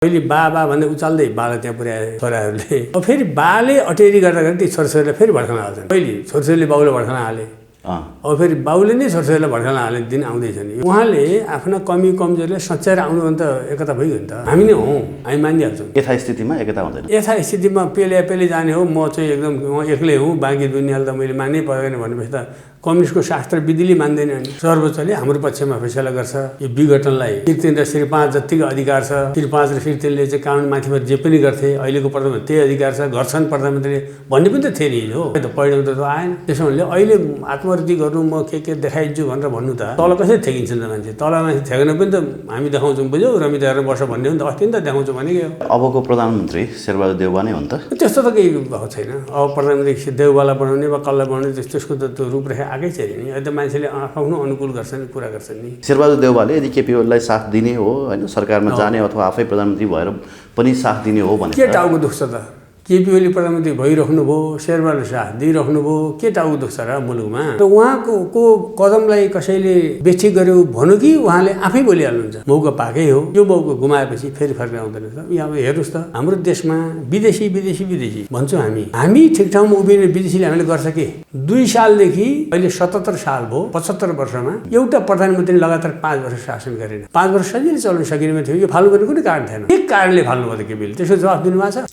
पहिले बा भन्दै उचाल्दै बालाई त्यहाँ पुर्याए छोराहरूले। अब फेरि बाले अटेरी गर्दा ती छोराछोरीलाई फेरि भड्काउन हाल्छन्। पहिले छोराछोरीले बाउले भड्काउन हाले, अब फेरि बाउले नै छोराछोरीलाई भड्काउन हाल्ने दिन आउँदैछ नि। उहाँले आफ्ना कमी कमजोरीलाई सच्याएर आउनु भने त एकता भइगयो नि त। हामी नै हौँ, हामी मानिहाल्छौँ। यथास्थितिमा एकता हुँदैन। यथास्थितिमा पेले जाने हो, म चाहिँ एकदम एक्लै हुँ, बाँकी दुनियाँले त मैले मान्नै पर्दैन भनेपछि त कम्युनिस्टको शास्त्र विधिले मान्दैन नि। सर्वोच्चले हाम्रो पक्षमा फैसला गर्छ। यो विघटनलाई श्री 3 र श्री 5 जतिको अधिकार छ। श्री 5 र श्री 3ले चाहिँ कानुन माथिबाट जे पनि गर्थे, अहिलेको प्रधानमन्त्री त्यही अधिकार छ, गर्छन् प्रधानमन्त्रीले भन्ने पनि त थियो नि हो। परिणाम त आएन। त्यसो भने अहिले आत्महत्या गर्नु म के देखाइदिन्छु भनेर भन्नु त तल कसरी थेकिन्छ त मान्छे। तल मान्छे थेक्न पनि त हामी देखाउँछौँ, बुझ्यौ, रमिता हेरेर बस्छ भन्ने हो नि त। अस्ति नि त देखाउँछु भनेको हो। अबको प्रधानमन्त्री शेरबहादुर देउवा नै हो नि त। त्यस्तो त केही भएको छैन। अब प्रधानमन्त्री देउवालाई बनाउने वा कसलाई बनाउने त्यसको त त्यो रूपरेखा आएकै छैन नि। अहिले त मान्छेले आफ्नो अनुकूल गर्छन्, कुरा गर्छन् नि। शेरबहादुर देउवाले यदि केपी ओलीलाई साथ दिने हो होइन, सरकारमा जाने अथवा आफै प्रधानमन्त्री भएर पनि साथ दिने हो भने के टाउको दुख्छ त? केपी ओली प्रधानमन्त्री भइराख्नु भयो, शेरबहादुरले साथ दिइराख्नु भयो, के टाउको दुख्छ र मुलुकमा? र उहाँको कदमलाई कसैले बेठिक गर्यो भन्नु कि उहाँले आफै बोलिहाल्नुहुन्छ। मौका पाएकै हो, यो मौका गुमाएपछि फेरि फर्केर आउँदैन त। यहाँ हेर्नुहोस् त, हाम्रो देशमा विदेशी भन्छौँ हामी ठिक ठाउँमा उभिने विदेशीले हामीले गर्छ के? 2 सालदेखि अहिले 77 साल भयो, 75 वर्षमा एउटा प्रधानमन्त्रीले लगातार 5 वर्ष शासन गरेन। 5 वर्ष सजिलै चलाउन सकिने थियो। यो फाल्नु गर्ने कुनै कारण थिएन। के कारणले फाल्नु भयो त केपीले? त्यसको जवाफ दिनुभएको छ?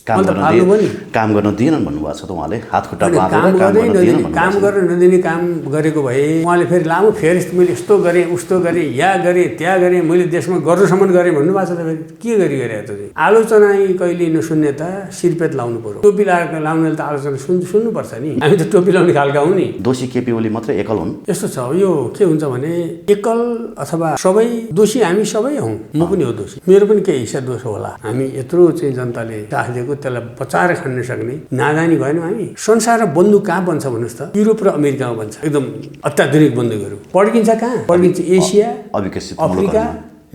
काम गर्न दिएनन् भन्नुभएको छ त उहाँले। हातखुट्टा काम गर्न नदिने काम गरेको भए उहाँले फेरि लामो फेरिस्त मैले यस्तो गरेँ, उस्तो गरेँ, यहाँ गरेँ, त्यहाँ गरेँ, मैले देशमा गर्नुसम्म गरेँ भन्नुभएको छ त। फेरि के गरे त? आलोचना कहिले नसुन्ने त सिरपेट लाउनु पर्यो। टोपी लाउनेले त आलोचना सुन्नुपर्छ नि। हामी त टोपी लाउने खालका हौँ नि। दोषी केपी ओली मात्रै एकल हुन्? यस्तो छ, यो के हुन्छ भने एकल अथवा सबै दोषी हामी सबै हौँ। म पनि हो दोषी, मेरो पनि केही हिस्सा दोष होला। हामी यत्रो चाहिँ जनताले साथ दिएको त्यसलाई बचाएर खान सक्ने नादानी भएन हामी। संसारमा बन्दुक कहाँ बन्छ भन्नुहोस् त? युरोप र अमेरिकामा बन्छ। एकदम अत्याधुनिक बन्दुकहरू पड्किन्छ कहाँ? पड्किन्छ एसिया, अफ्रिका,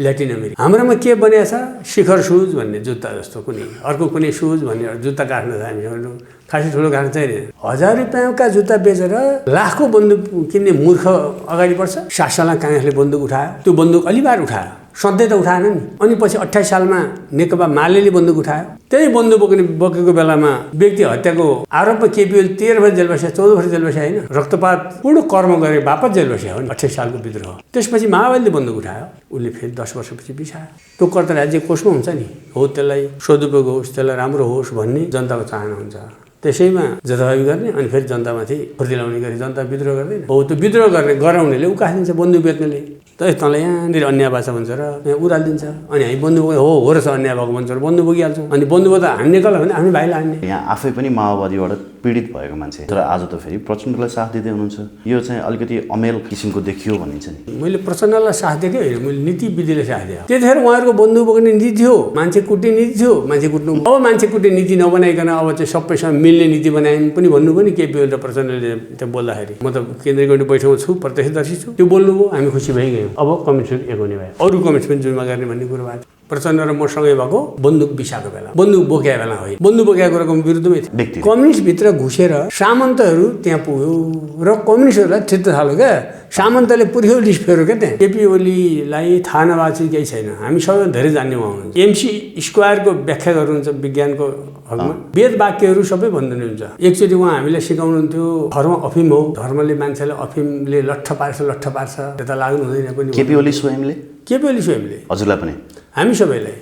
ल्याटिन अमेरिका। हाम्रोमा के बनिएको छ? शिखर सुज भन्ने जुत्ता जस्तो कुनै अर्को कुनै सुज भन्ने जुत्ता काट्न छ हामीहरू। खासै ठुलो काट्न चाहिँदैन। 1000 रुपियाँका जुत्ता बेचेर लाखको बन्दुक किन्ने मूर्ख अगाडि बढ्छ। 7 सालमा काङ्ग्रेसले बन्दुक उठायो, त्यो बन्दुक अलिबार उठायो, सधैँ त उठाएन नि। अनि पछि 28 सालमा नेकपा मालेले बन्दुक उठायो। त्यही बन्दुक बोकेको बेलामा व्यक्ति हत्याको आरोपमा केपी ओली 13 वर्ष जेल बस्या, 14 वर्ष जेल बस्या होइन। रक्तपात पूर्ण कर्म गरे वापस जेल बस्या हो नि। 28 सालको विद्रोह। त्यसपछि माओवादीले बन्दुक उठायो, उसले फेरि 10 वर्षपछि बिसायो। त्यो कर्ता राज्य कोषमा हुन्छ नि हो। त्यसलाई सदुपयोग होस्, त्यसलाई राम्रो होस् भन्ने जनताको चाहना हुन्छ। त्यसैमा जथाभावी गर्ने अनि फेरि जनतामाथि फुर्तिलाउने गरी जनता विद्रोह गर्दैन हो। त्यो विद्रोह गराउनेले उकासिदिन्छ, बन्दुक बेच्नेले तँलाई यहाँनिर अन्याय भएको छ भन्छ र यहाँ उरालिदिन्छ। अनि हामी बन्दुक हो रहेछ अन्याय भएको भन्छ र बन्दुक बोकिहाल्छौँ। अनि बन्दुक त हान्ने कसलाई भने आफ्नो भाइलाई हान्ने। यहाँ आफै पनि माओवादीबाट पीडित भएको मान्छे तर आज त फेरि प्रचण्डलाई साथ दिँदै हुनुहुन्छ। यो चाहिँ अलिकति अमेल किसिमको देखियो भनिन्छ नि। मैले प्रचण्डलाई साथ दिएकै होइन, मैले नीति विधिले साथ दिएँ। त्यतिखेर उहाँहरूको बन्दुक बोक्ने नीति थियो, मान्छे कुट्ने नीति थियो। मान्छे कुट्नु अब मान्छे कुट्ने नीति नबनाइकन अब चाहिँ सबैसँग मिल्ने नीति बनायौँ पनि भन्नु पनि केपी ओली र प्रचण्डले त्यो बोल्दाखेरि। म त केन्द्रीय कमिटी बैठकमा छु, प्रत्यक्षदर्शी छु। त्यो बोल्नुभयो, हामी खुसी भइगयौँ। अब कमिटी एक हुने भयो, अरू कमिटी पनि जुनमा गर्ने भन्ने कुरो भएको। प्रचण्ड र मसँगै भएको बन्दुक बिसाएको बेला, बन्दुक बोकेको बेला होइन। बन्दुक बोकेको कुराको विरुद्धमै थियो। कम्युनिस्टभित्र घुसेर सामन्तहरू त्यहाँ पुग्यो र कम्युनिस्टहरूलाई थिच्न थाल्यो क्या। सामन्तले पुर्यो लिस्ट फेर्यो क्या त्यहाँ। केपी ओलीलाई थाहा नभएको चाहिँ केही छैन। हामी सबैभन्दा धेरै जान्ने उहाँ हुनुहुन्छ। MC² व्याख्या गर्नुहुन्छ विज्ञानको हकमा। वेद वाक्यहरू सबै भनिदिनुहुन्छ। एकचोटि उहाँ हामीलाई सिकाउनुहुन्थ्यो, धर्म अफिम हो, धर्मले मान्छेलाई अफिमले लट्ठ पार्छ, त्यता लाग्नु हुँदैन पनि। केपी ओली स्वयंले हजुरलाई पनि हामी सबैलाई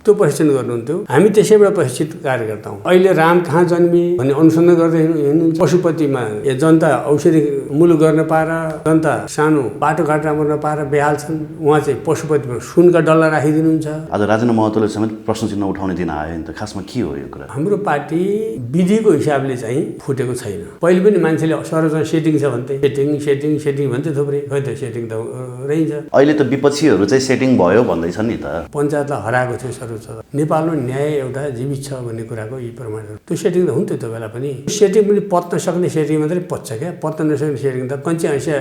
त्यो प्रशिक्षण गर्नुहुन्थ्यो। हामी त्यसैबाट प्रशिक्षित कार्यकर्ता हौँ। अहिले राम कहाँ जन्मे भन्ने अनुसन्धान गर्दै हिँड्नुहुन्छ। पशुपतिमा जनता औषधि मुलुक गर्न पाएर, जनता सानो बाटोघाट राम्रो नपाएर बेहाल छन्। उहाँ चाहिँ पशुपतिमा सुनका डल्ला राखिदिनुहुन्छ। आज राजेन्द्र महतोले समेत प्रश्न चिन्ह उठाउने दिन आयो नि त। खासमा के हो यो कुरा? हाम्रो पार्टी विधिको हिसाबले चाहिँ फुटेको छैन। पहिले पनि मान्छेले सर्वजना सेटिङ छ भन्थे, सेटिङ भन्थे थुप्रै। खै त सेटिङ त रहन्छ। अहिले त विपक्षीहरू चाहिँ सेटिङ भयो भन्दैछन् नि त। पञ्चायतलाई हराएको थियो सर्वोच्च। नेपालमा न्याय एउटा जीवित छ भन्ने कुराको यी प्रमाणहरू। त्यो सेटिङ त हुन्थ्यो त्यो बेला पनि। सेटिङ पनि पत्न सक्ने सेटिङ मात्रै पच्छ क्या। पत्न नसक्ने सेटिङ त कञ्ची हैँसिया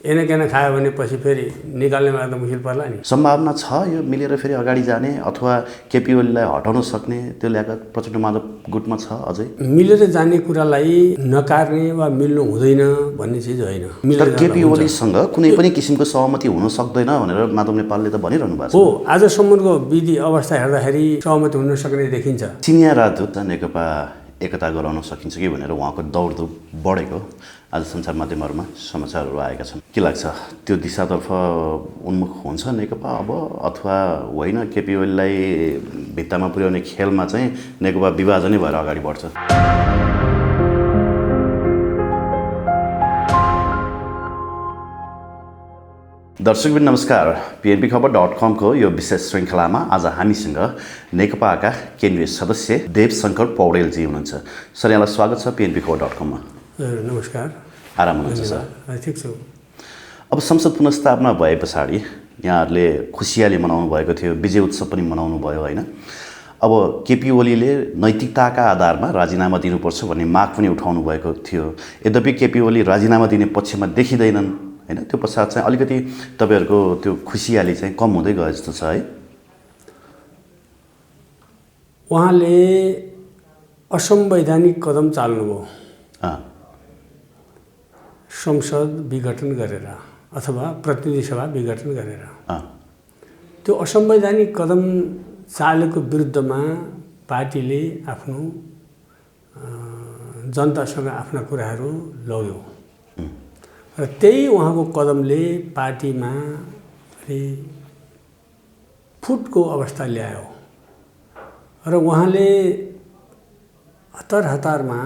एना खायो भने पछि फेरि निकाल्नेमा त मुस्किल पर्ला नि। सम्भावना छ यो मिलेर फेरि अगाडि जाने अथवा केपी ओलीलाई हटाउन सक्ने त्यो ल्याका प्रचण्ड माधव गुटमा छ अझै? मिलेर जाने कुरालाई नकार्ने वा मिल्नु हुँदैन भन्ने चिज होइन। तर केपी ओलीसँग कुनै पनि किसिमको सहमति हुन सक्दैन भनेर माधव नेपालले त भनिरहनु भएको छ। हो, आजसम्मको विधि अवस्था हेर्दाखेरि सहमति हुन सक्ने देखिन्छ। चिनिया राजदूत नेकपा एकता गराउन सकिन्छ कि भनेर उहाँको दौडधुप बढेको आज सञ्चार माध्यमहरूमा समाचारहरू आएका छन्। के लाग्छ, त्यो दिशातर्फ उन्मुख हुन्छ नेकपा अब अथवा होइन? केपी ओलीलाई भित्तामा पुर्याउने खेलमा चाहिँ नेकपा विभाजनै भएर अगाडि बढ्छ? दर्शकबिन नमस्कार। PNBखबर.com को यो विशेष श्रृङ्खलामा आज हामीसँग नेकपाका केन्द्रीय सदस्य देवशङ्कर पौडेलजी हुनुहुन्छ। सर, यहाँलाई स्वागत छ PNBखबर.com मा। नमस्कार। आराम हुनुहुन्छ सर? ठिक छु। अब संसद पुनर्स्थापना भए पछाडि यहाँहरूले खुसियाली मनाउनु भएको थियो, विजय उत्सव पनि मनाउनु भयो होइन? अब केपी ओलीले नैतिकताका आधारमा राजीनामा दिनुपर्छ भन्ने माग पनि उठाउनु भएको थियो। यद्यपि केपी ओली राजीनामा दिने पक्षमा देखिँदैनन् होइन? त्यो पश्चात चाहिँ अलिकति तपाईँहरूको त्यो खुसियाली चाहिँ कम हुँदै गयो जस्तो छ है? उहाँले असंवैधानिक कदम चाल्नुभयो, संसद विघटन गरेर अथवा प्रतिनिधि सभा विघटन गरेर। त्यो असंवैधानिक कदम चालेको विरुद्धमा पार्टीले आफ्नो जनतासँग आफ्ना कुराहरू लग्यो र त्यही उहाँको कदमले पार्टीमा फुटको अवस्था ल्यायो र उहाँले हतारमा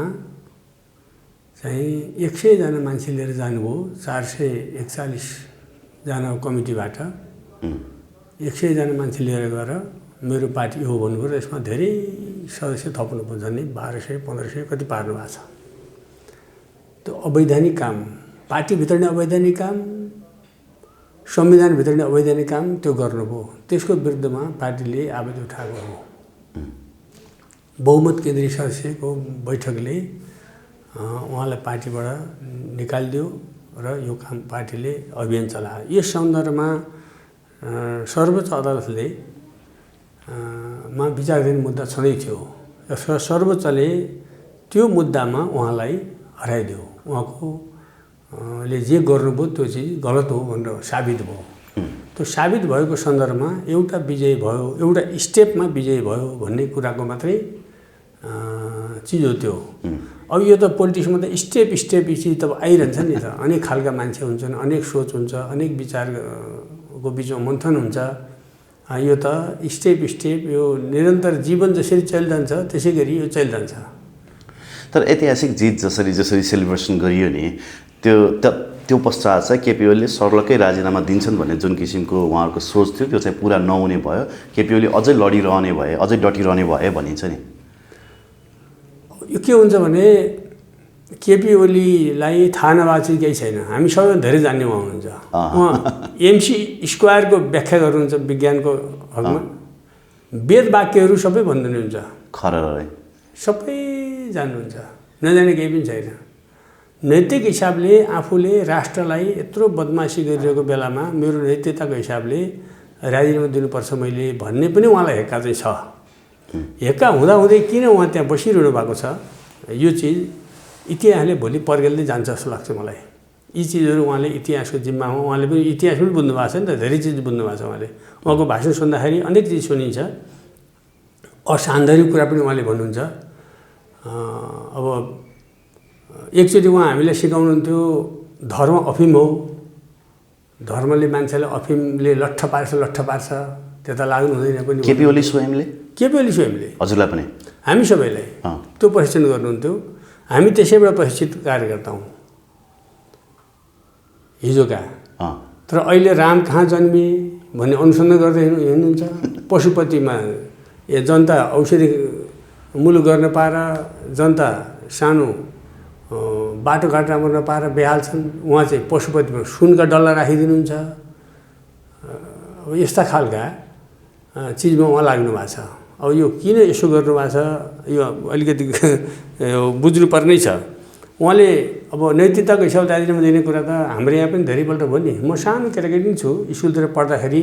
चाहिँ 100 जना मान्छे लिएर जानुभयो। 441 जना कमिटीबाट 100 जना मान्छे लिएर गएर मेरो पार्टी हो भन्नुभयो र यसमा धेरै सदस्य थप्नुपर्छ, झन्डै 1200-1500 कति पार्नु भएको छ। त्यो अवैधानिक काम, पार्टीभित्र नै अवैधानिक काम, संविधानभित्र नै अवैधानिक काम त्यो गर्नुभयो। त्यसको विरुद्धमा पार्टीले आवाज उठाएको हो। बहुमत केन्द्रीय सदस्यको बैठकले उहाँलाई पार्टीबाट निकालिदियो र यो काम पार्टीले अभियान चलायो। यस सन्दर्भमा सर्वोच्च अदालतले मा विचाराधीन मुद्दा छँदै थियो। सर्वोच्चले त्यो मुद्दामा उहाँलाई हराइदियो। उहाँको ले जे गर्नुभयो त्यो चिज गलत हो भनेर साबित भयो। त्यो साबित भएको सन्दर्भमा एउटा विजय भयो, एउटा स्टेपमा विजय भयो भन्ने कुराको मात्रै चिज हो त्यो। अब यो त पोलिटिक्समा त स्टेप यी चिज त आइरहन्छ नि त। अनेक खालका मान्छे हुन्छन्, अनेक सोच हुन्छ, अनेक विचारको बिचमा मन्थन हुन्छ। यो त स्टेप यो निरन्तर जीवन जसरी चलिरहन्छ त्यसै गरी यो चलिरहन्छ। तर ऐतिहासिक जित जसरी सेलिब्रेसन गरियो नि, त्यो पश्चात चाहिँ केपी ओलीले सर्लक्कै राजीनामा दिन्छन् भन्ने जुन किसिमको उहाँहरूको सोच थियो त्यो चाहिँ पुरा नहुने भयो। केपी ओली अझै लडिरहने भए, अझै डटिरहने भए भनिन्छ नि। यो के हुन्छ भने केपी ओलीलाई थाहा नभएको चाहिँ केही छैन। हामी सबैभन्दा धेरै जान्ने उहाँ हुनुहुन्छ। उहाँ MC² को व्याख्या गर्नुहुन्छ विज्ञानको हकमा। वेद वाक्यहरू सबै भन्नुहुन्छ, खरै सबै जान्नुहुन्छ, नजाने केही पनि छैन। नैतिक हिसाबले आफूले राष्ट्रलाई यत्रो बदमासी गरिरहेको बेलामा मेरो नैतिकताको हिसाबले राजीनामा दिनुपर्छ मैले भन्ने पनि उहाँलाई हेक्का चाहिँ छ। हेक्का हुँदाहुँदै किन उहाँ त्यहाँ बसिरहनु भएको छ, यो चिज इतिहासले भोलि पर्गेल्दै जान्छ जस्तो लाग्छ मलाई। यी चिजहरू उहाँले इतिहासको जिम्मामा, उहाँले पनि इतिहास पनि बुझ्नु भएको छ नि त, धेरै चिज बुझ्नु भएको छ उहाँले। उहाँको भाषण सुन्दाखेरि अनेक चिज सुनिन्छ, असान्दर्भिक कुरा पनि उहाँले भन्नुहुन्छ। अब एकचोटि उहाँ हामीलाई सिकाउनुहुन्थ्यो धर्म अफिम हो, धर्मले मान्छेलाई अफिमले लट्ठ पार्छ, त्यता लाग्नु हुँदैन पनि। केपी ओली स्वयंले हजुरलाई पनि हामी सबैलाई त्यो प्रशिक्षण गर्नुहुन्थ्यो। हामी त्यसैबाट प्रशिक्षित कार्यकर्ता हौँ हिजोका। तर अहिले राम कहाँ जन्मे भन्ने अनुसन्धान गर्दै हिँड्नुहुन्छ। पशुपतिमा जनता औषधि मुलुक गर्न पाएर, जनता सानो बाटोघाटो राम्रो नपाएर बेहाल छन्। उहाँ चाहिँ पशुपतिमा सुनका डल्ला राखिदिनुहुन्छ। अब यस्ता खालका चिजमा उहाँ लाग्नु भएको छ। अब यो किन यसो गर्नु भएको छ, यो अलिकति बुझ्नुपर्ने छ। उहाँले अब नैतिकताको हिसाबले राजीनामा दिने कुरा त हाम्रो यहाँ पनि धेरैपल्ट भयो नि। म सानो केटाकेटी छु, स्कुलतिर पढ्दाखेरि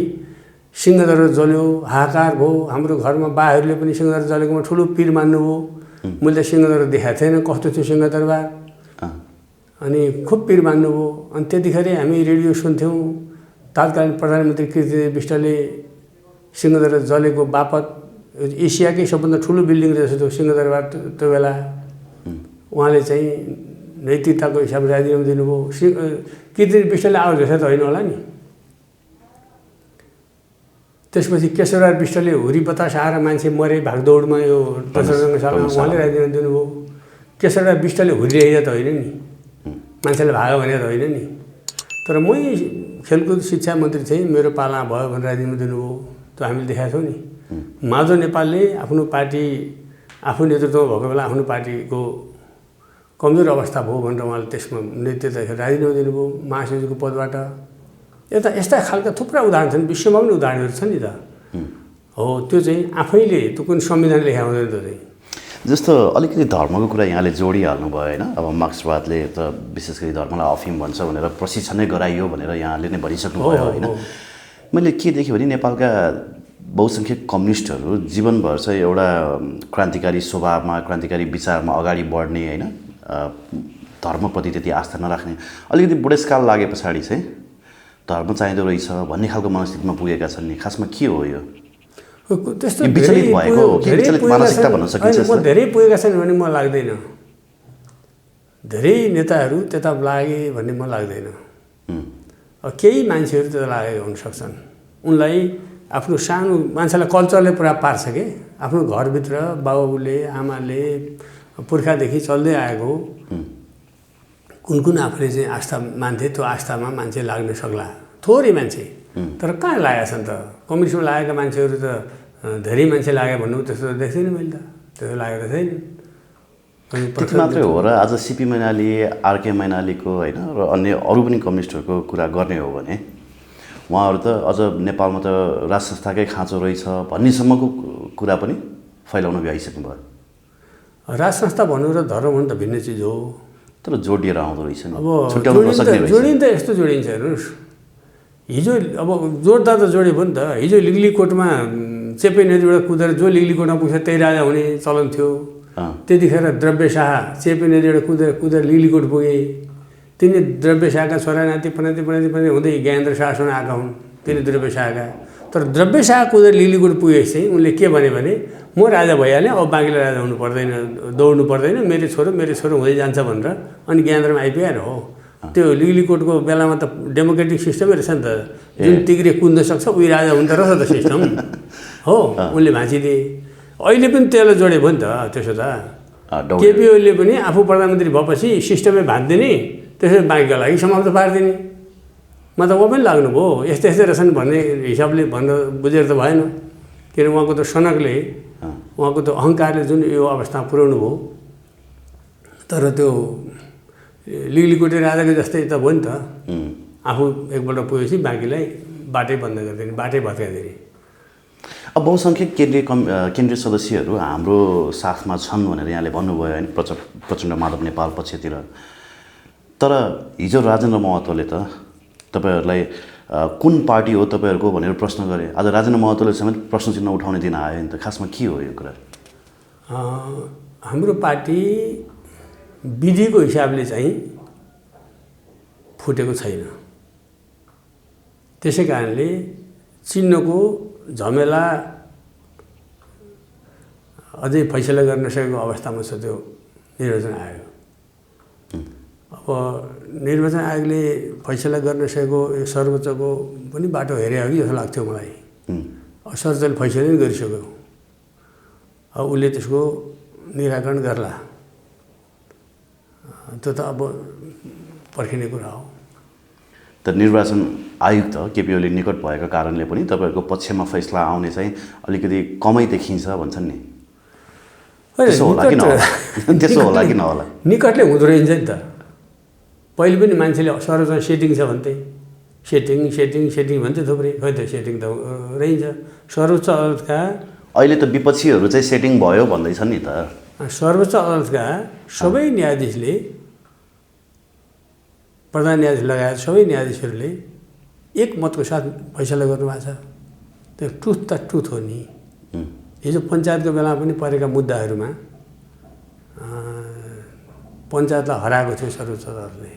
सिंहदरबार जल्यो, हाहाकार भयो। हाम्रो घरमा बाहरूले पनि सिंहदरबार जलेकोमा ठुलो पिर मान्नुभयो। मैले त सिंहदरबार देखाएको थिएन, कस्तो थियो सिंहदरबार। अनि खुब पिर मान्नुभयो। अनि त्यतिखेर हामी रेडियो सुन्थ्यौँ, तत्कालीन प्रधानमन्त्री कीर्तिदेव विष्टले सिंहदरबार जलेको बापत एसियाकै सबभन्दा ठुलो बिल्डिङ रहेछ त्यो सिंहदरबार त्यो बेला। उहाँले चाहिँ नैतिकताको हिसाबले राजीनामा दिनुभयो। कीर्तिदेव विष्टले आवाज भेषा त होइन होला नि। त्यसपछि केशवराज विष्टले हुरी बतास आएर मान्छे मरे भागदौडमा यो दोस्रो रङ्गशालामा, उहाँले राजीनामा दिनुभयो। केशवराज विष्टले हुरिरहेको त होइन नि, मान्छेले भाग भने त होइन नि। तर मै खेलकुद शिक्षा मन्त्री चाहिँ मेरो पालामा भयो भनेर राजीनामा दिनुभयो। त्यो हामीले देखाएको छौँ नि। माधव नेपालले आफ्नो पार्टी आफू नेतृत्वमा भएको बेला आफ्नो पार्टीको कमजोर अवस्था भयो भनेर उहाँले त्यसमा नेतृत्व राजीनामा दिनुभयो महासचिवको पदबाट। यस्ता खालका थुप्रा उदाहरण छन्, विश्वमा पनि उदाहरणहरू छन् नि त। हो, त्यो चाहिँ आफैले त्यो कुन संविधान लेखा हुँदैन त्यो चाहिँ। जस्तो अलिकति धर्मको कुरा यहाँले जोडिहाल्नु भयो होइन। अब मार्क्सवादले त विशेष गरी धर्मलाई अफिम भन्छ भनेर प्रशिक्षणै गराइयो भनेर यहाँले नै भनिसक्नुभयो होइन। मैले के देखेँ भने नेपालका बहुसङ्ख्यक कम्युनिस्टहरू जीवनभर चाहिँ एउटा क्रान्तिकारी स्वभावमा, क्रान्तिकारी विचारमा अगाडि बढ्ने होइन, धर्मप्रति त्यति आस्था नराख्ने, अलिकति बुढेसकाल लागे पछाडि चाहिँ धर्म चाहिँदो रहेछ भन्ने खालको मनस्थितिमा पुगेका छन् नि। खासमा के हो यो? त्यस्तो विचलित भएको विचलित मानसिकता भन्न सकिन्छ। धेरै पुगेका छन् भन्ने मलाई लाग्दैन। धेरै नेताहरू त्यता लागे भन्ने मलाई लाग्दैन। केही मान्छेहरू त्यता लागेका हुनसक्छन्। उनलाई आफ्नो सानो मान्छेलाई कल्चरले पुरा पार्छ कि आफ्नो घरभित्र बाबुले आमाले पुर्खादेखि चल्दै आएको कुन कुन आफूले चाहिँ आस्था मान्थे, त्यो आस्थामा मान्छे लाग्न सक्ला। थोरै मान्छे, तर कहाँ लागेका छन् त? कम्युनिस्टमा लागेका मान्छेहरू त धेरै मान्छे लाग्यो भन्नु त्यस्तो देख्दैन मैले त। त्यस्तो लागेको छैन। त्यति मात्रै हो र आज सिपी मैनाली, आरके मैनालीको होइन र अन्य अरू पनि कम्युनिस्टहरूको कुरा गर्ने हो भने उहाँहरू त अझ नेपालमा त राज संस्थाकै खाँचो रहेछ भन्नेसम्मको कुरा पनि फैलाउन भ्याइसक्नु भयो। राज संस्था भन्नु र धर्म भन्नु त भिन्न चिज हो। तर जोडिएर आउँदो रहेछ नि। अब जोडिन्छ यस्तो जोडिन्छ हेर्नुहोस्। हिजो अब जोड्दा त जोड्यो भयो नि त। हिजो लिगलीकोटमा चेपे नदीबाट कुदेर जो लिगलीकोटमा पुग्छ त्यही राजा हुने चलन थियो। त्यतिखेर द्रव्य शाह चेपे नदीबाट कुदेर लिगलीकोट पुगे। तिनी द्रव्य शाहका छोरा नाति पनाति हुँदै ज्ञानेन्द्र शाहसँग आएका हुन्, तिनी द्रव्य शाहका। तर द्रव्य शाह कुदेर लिगलीकोट पुगेपछि चाहिँ उनले के भने म राजा भइहालेँ, अब बाँकीले राजा हुनु पर्दैन, दौड्नु पर्दैन, मेरो छोरो हुँदै जान्छ भनेर अनि ज्ञानेन्द्रमा आइपुगेर हो। त्यो लिगलीकोटको बेलामा त डेमोक्रेटिक सिस्टमै रहेछ नि त। जुन तिग्रे कुद्न सक्छ उही राजा हुँदो रहेछ त सिस्टम हो। उनले भाँचिदिए। अहिले पनि त्यसलाई जोडे भयो नि त। त्यसो त केपी ओलीले पनि आफू प्रधानमन्त्री भएपछि सिस्टमै भाँचिदिने, त्यसै बाँकीका लागि समाप्त पारिदिने। म त ऊ पनि लाग्नुभयो यस्तै रहेछन् भन्ने हिसाबले बुझेर त भएन। किन उहाँको त सनकले, उहाँको त अहङ्कारले जुन यो अवस्थामा पुर्याउनु भयो। तर त्यो लिगलीकोटे राजाको जस्तै त भयो नि त। आफू एकपल्ट पुगेपछि बाँकीलाई बाटै बन्द गरिदिने, बाटै भत्काइदिने। अब बहुसङ्ख्यक केन्द्रीय सदस्यहरू हाम्रो साथमा छन् भनेर यहाँले भन्नुभयो होइन, प्रचण्ड माधव नेपाल पक्षतिर। तर हिजो राजेन्द्र महतोले त तपाईँहरूलाई कुन पार्टी हो तपाईँहरूको भनेर प्रश्न गरे। आज राजेन्द्र महतोले समेत प्रश्न चिन्ह उठाउने दिन आयो नि त। खासमा के हो यो कुरा? हाम्रो पार्टी विधिको हिसाबले चाहिँ फुटेको छैन। त्यसै कारणले चिन्हको झमेला अझै फैसला गर्न नसकेको अवस्थामा छ त्यो निर्वाचन आयोग। अब निर्वाचन आयोगले फैसला गर्न सकेको सर्वोच्चको पनि बाटो हेरे हो कि जस्तो लाग्थ्यो मलाई। सर्वोच्चले फैसला पनि गरिसक्यो। अब उसले त्यसको निराकरण गर्ला, त्यो त अब पर्खिने कुरा हो। त निर्वाचन आयोग त केपी ओली निकट भएको कारणले पनि तपाईँहरूको पक्षमा फैसला आउने चाहिँ अलिकति कमै देखिन्छ भन्छन् नि। त्यसो होला कि नहोला? निकटले हुँदो रहेछ नि त। पहिले पनि मान्छेले सर्वोच्च सेटिङ छ भन्थे, सेटिङ भन्छ थुप्रै। खै त सेटिङ त रहन्छ। सर्वोच्च अदालतका अहिले त विपक्षीहरू चाहिँ सेटिङ भयो भन्दैछन् नि त। सर्वोच्च अदालतका सबै न्यायाधीशले प्रधान न्यायाधीश लगायत सबै न्यायाधीशहरूले एक मतको साथ फैसला गर्नुभएको छ। त्यो ट्रुथ त ट्रुथ हो नि। हिजो पञ्चायतको बेलामा पनि परेका मुद्दाहरूमा पञ्चायतलाई हराएको थियो सर्वोच्च अदालतले।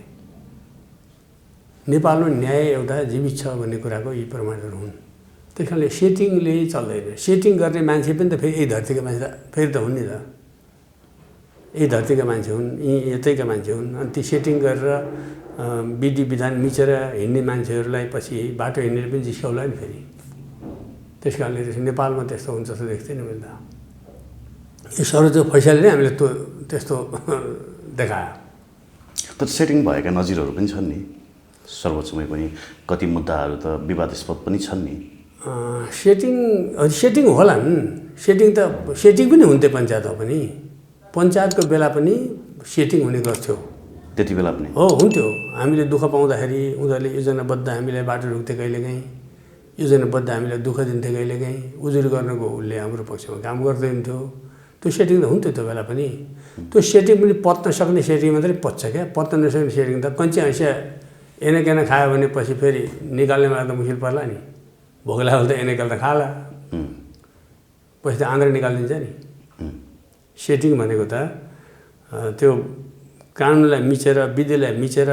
नेपालमा न्याय एउटा जीवित छ भन्ने कुराको यी प्रमाणहरू हुन्। त्यस कारणले सेटिङले चल्दैन। सेटिङ गर्ने मान्छे पनि त फेरि यही धरतीका मान्छे फेरि त हुन् नि त। यही धरतीका मान्छे हुन्, यी यतैका मान्छे हुन्। अनि ती सेटिङ गरेर विधि विधान मिचेर हिँड्ने मान्छेहरूलाई पछि बाटो हिँड्नेले पनि जिस्काउला नि फेरि। त्यस कारणले नेपालमा त्यस्तो हुन्छ जस्तो देख्दैन मैले त। यो सर्वोच्च फैसलाले नै हामीले त्यस्तो देखायो। तर सेटिङ भएका नजिरहरू पनि छन् नि सर्वोच्चमै पनि। कति मुद्दाहरू त विवादास्पद पनि छन् नि। सेटिङ होलान्। सेटिङ पनि हुन्थ्यो पञ्चायतमा पनि। पञ्चायतको बेला पनि सेटिङ हुने गर्थ्यो त्यति बेला पनि। हो हुन्थ्यो। हामीले दुःख पाउँदाखेरि उनीहरूले योजनाबद्ध हामीलाई बाटो रोक्थे, कहिलेकाहीँ योजनाबद्ध हामीलाई दुःख दिन्थे, कहिलेकाहीँ उजुरी गर्नको उसले हाम्रो पक्षमा काम गर्दै हुन्थ्यो। त्यो सेटिङ त हुन्थ्यो त्यो बेला पनि। त्यो सेटिङ पनि पत्न सक्ने सेटिङ मात्रै पच्छ क्या। पत्न नसक्ने सेटिङ त कञ्ची हैँसिया एनेकेना खायो भने पछि फेरि निकाल्ने बेला त मुस्किल पर्ला नि। भोक लाग्यो त एनेकेल त खाला, पछि त आन्द्रा निकालिदिन्छ नि। सेटिङ भनेको त त्यो कानुनलाई मिचेर विधिलाई मिचेर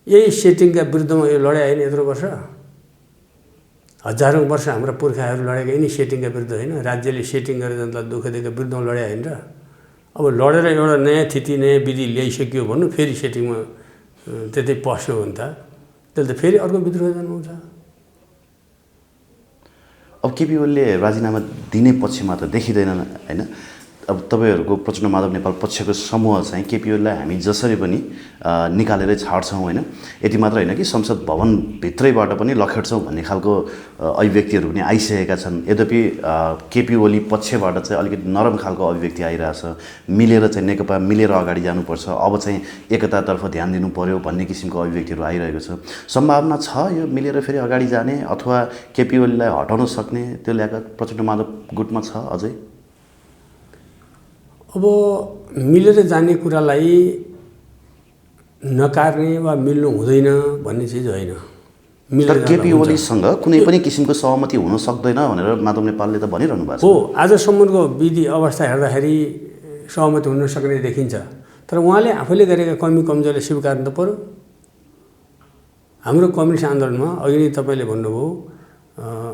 यही सेटिङका विरुद्धमा यो लडाइँ होइन यत्रो वर्ष। हजारौँ वर्ष हाम्रा पुर्खाहरू लडेका यिनी सेटिङका विरुद्ध होइन। राज्यले सेटिङ गरेर जनतालाई दुःख दिएको विरुद्धमा लडाइँ होइन र। अब लडेर एउटा नयाँ थिति नयाँ विधि ल्याइसक्यो भन्नु फेरि सेटिङमा त्यतै पस्यो भने त त्यसले त फेरि अर्को विद्रोह जन्माउँछ। अब केपी ओलीले राजीनामा दिने पक्षमा त देखिँदैन होइन। अब तपाईँहरूको प्रचण्ड माधव नेपाल पक्षको समूह चाहिँ केपी ओलीलाई हामी जसरी पनि निकालेरै छाड्छौँ होइन। यति मात्र होइन कि संसद भवनभित्रैबाट पनि लखेट्छौँ भन्ने खालको अभिव्यक्तिहरू पनि आइसकेका छन्। यद्यपि केपी ओली पक्षबाट चाहिँ अलिकति नरम खालको अभिव्यक्ति आइरहेछ। मिलेर चाहिँ नेकपा मिलेर अगाडि जानुपर्छ, अब चाहिँ एकतातर्फ ध्यान दिनु पर्यो भन्ने किसिमको अभिव्यक्तिहरू आइरहेको छ। सम्भावना छ यो मिलेर फेरि अगाडि जाने अथवा केपी ओलीलाई हटाउन सक्ने त्यो ल्याएका प्रचण्ड माधव गुटमा छ अझै? अब मिलेर जाने कुरालाई नकार्ने वा मिल्नु हुँदैन भन्ने चिज होइन। तर केपी ओलीसँग कुनै पनि किसिमको सहमति हुन सक्दैन भनेर माधव नेपालले त भनिरहनु भएको छ। हो, आजसम्मको विधि अवस्था हेर्दाखेरि सहमति हुन सक्ने देखिन्छ। तर उहाँले आफूले गरेका कमी कमजोरले स्वीकार्नु त पर्यो। हाम्रो कम्युनिस्ट आन्दोलनमा अघि नै तपाईँले भन्नुभयो,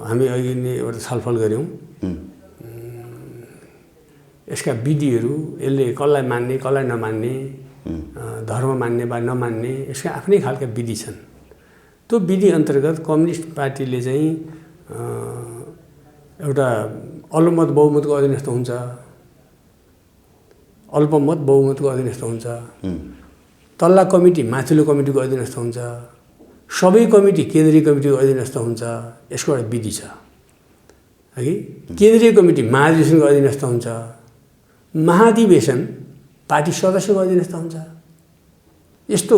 हामी अघि नै एउटा छलफल गऱ्यौँ। यसका विधिहरू, यसले कसलाई मान्ने कसलाई नमान्ने, धर्म मान्ने वा नमान्ने, यसका आफ्नै खालका विधि छन्। त्यो विधि अन्तर्गत कम्युनिस्ट पार्टीले चाहिँ एउटा अल्पमत बहुमतको अधीनस्थ हुन्छ, अल्पमत बहुमतको अधीनस्थ हुन्छ, तल्ला कमिटी माथिल्लो कमिटीको अधीनस्थ हुन्छ, सबै कमिटी केन्द्रीय कमिटीको अधीनस्थ हुन्छ। यसको एउटा विधि छ है। केन्द्रीय कमिटी महाधिवेशनको अधीनस्थ हुन्छ, महाधिवेशन पार्टी सदस्यको अधीनस्थ हुन्छ। यस्तो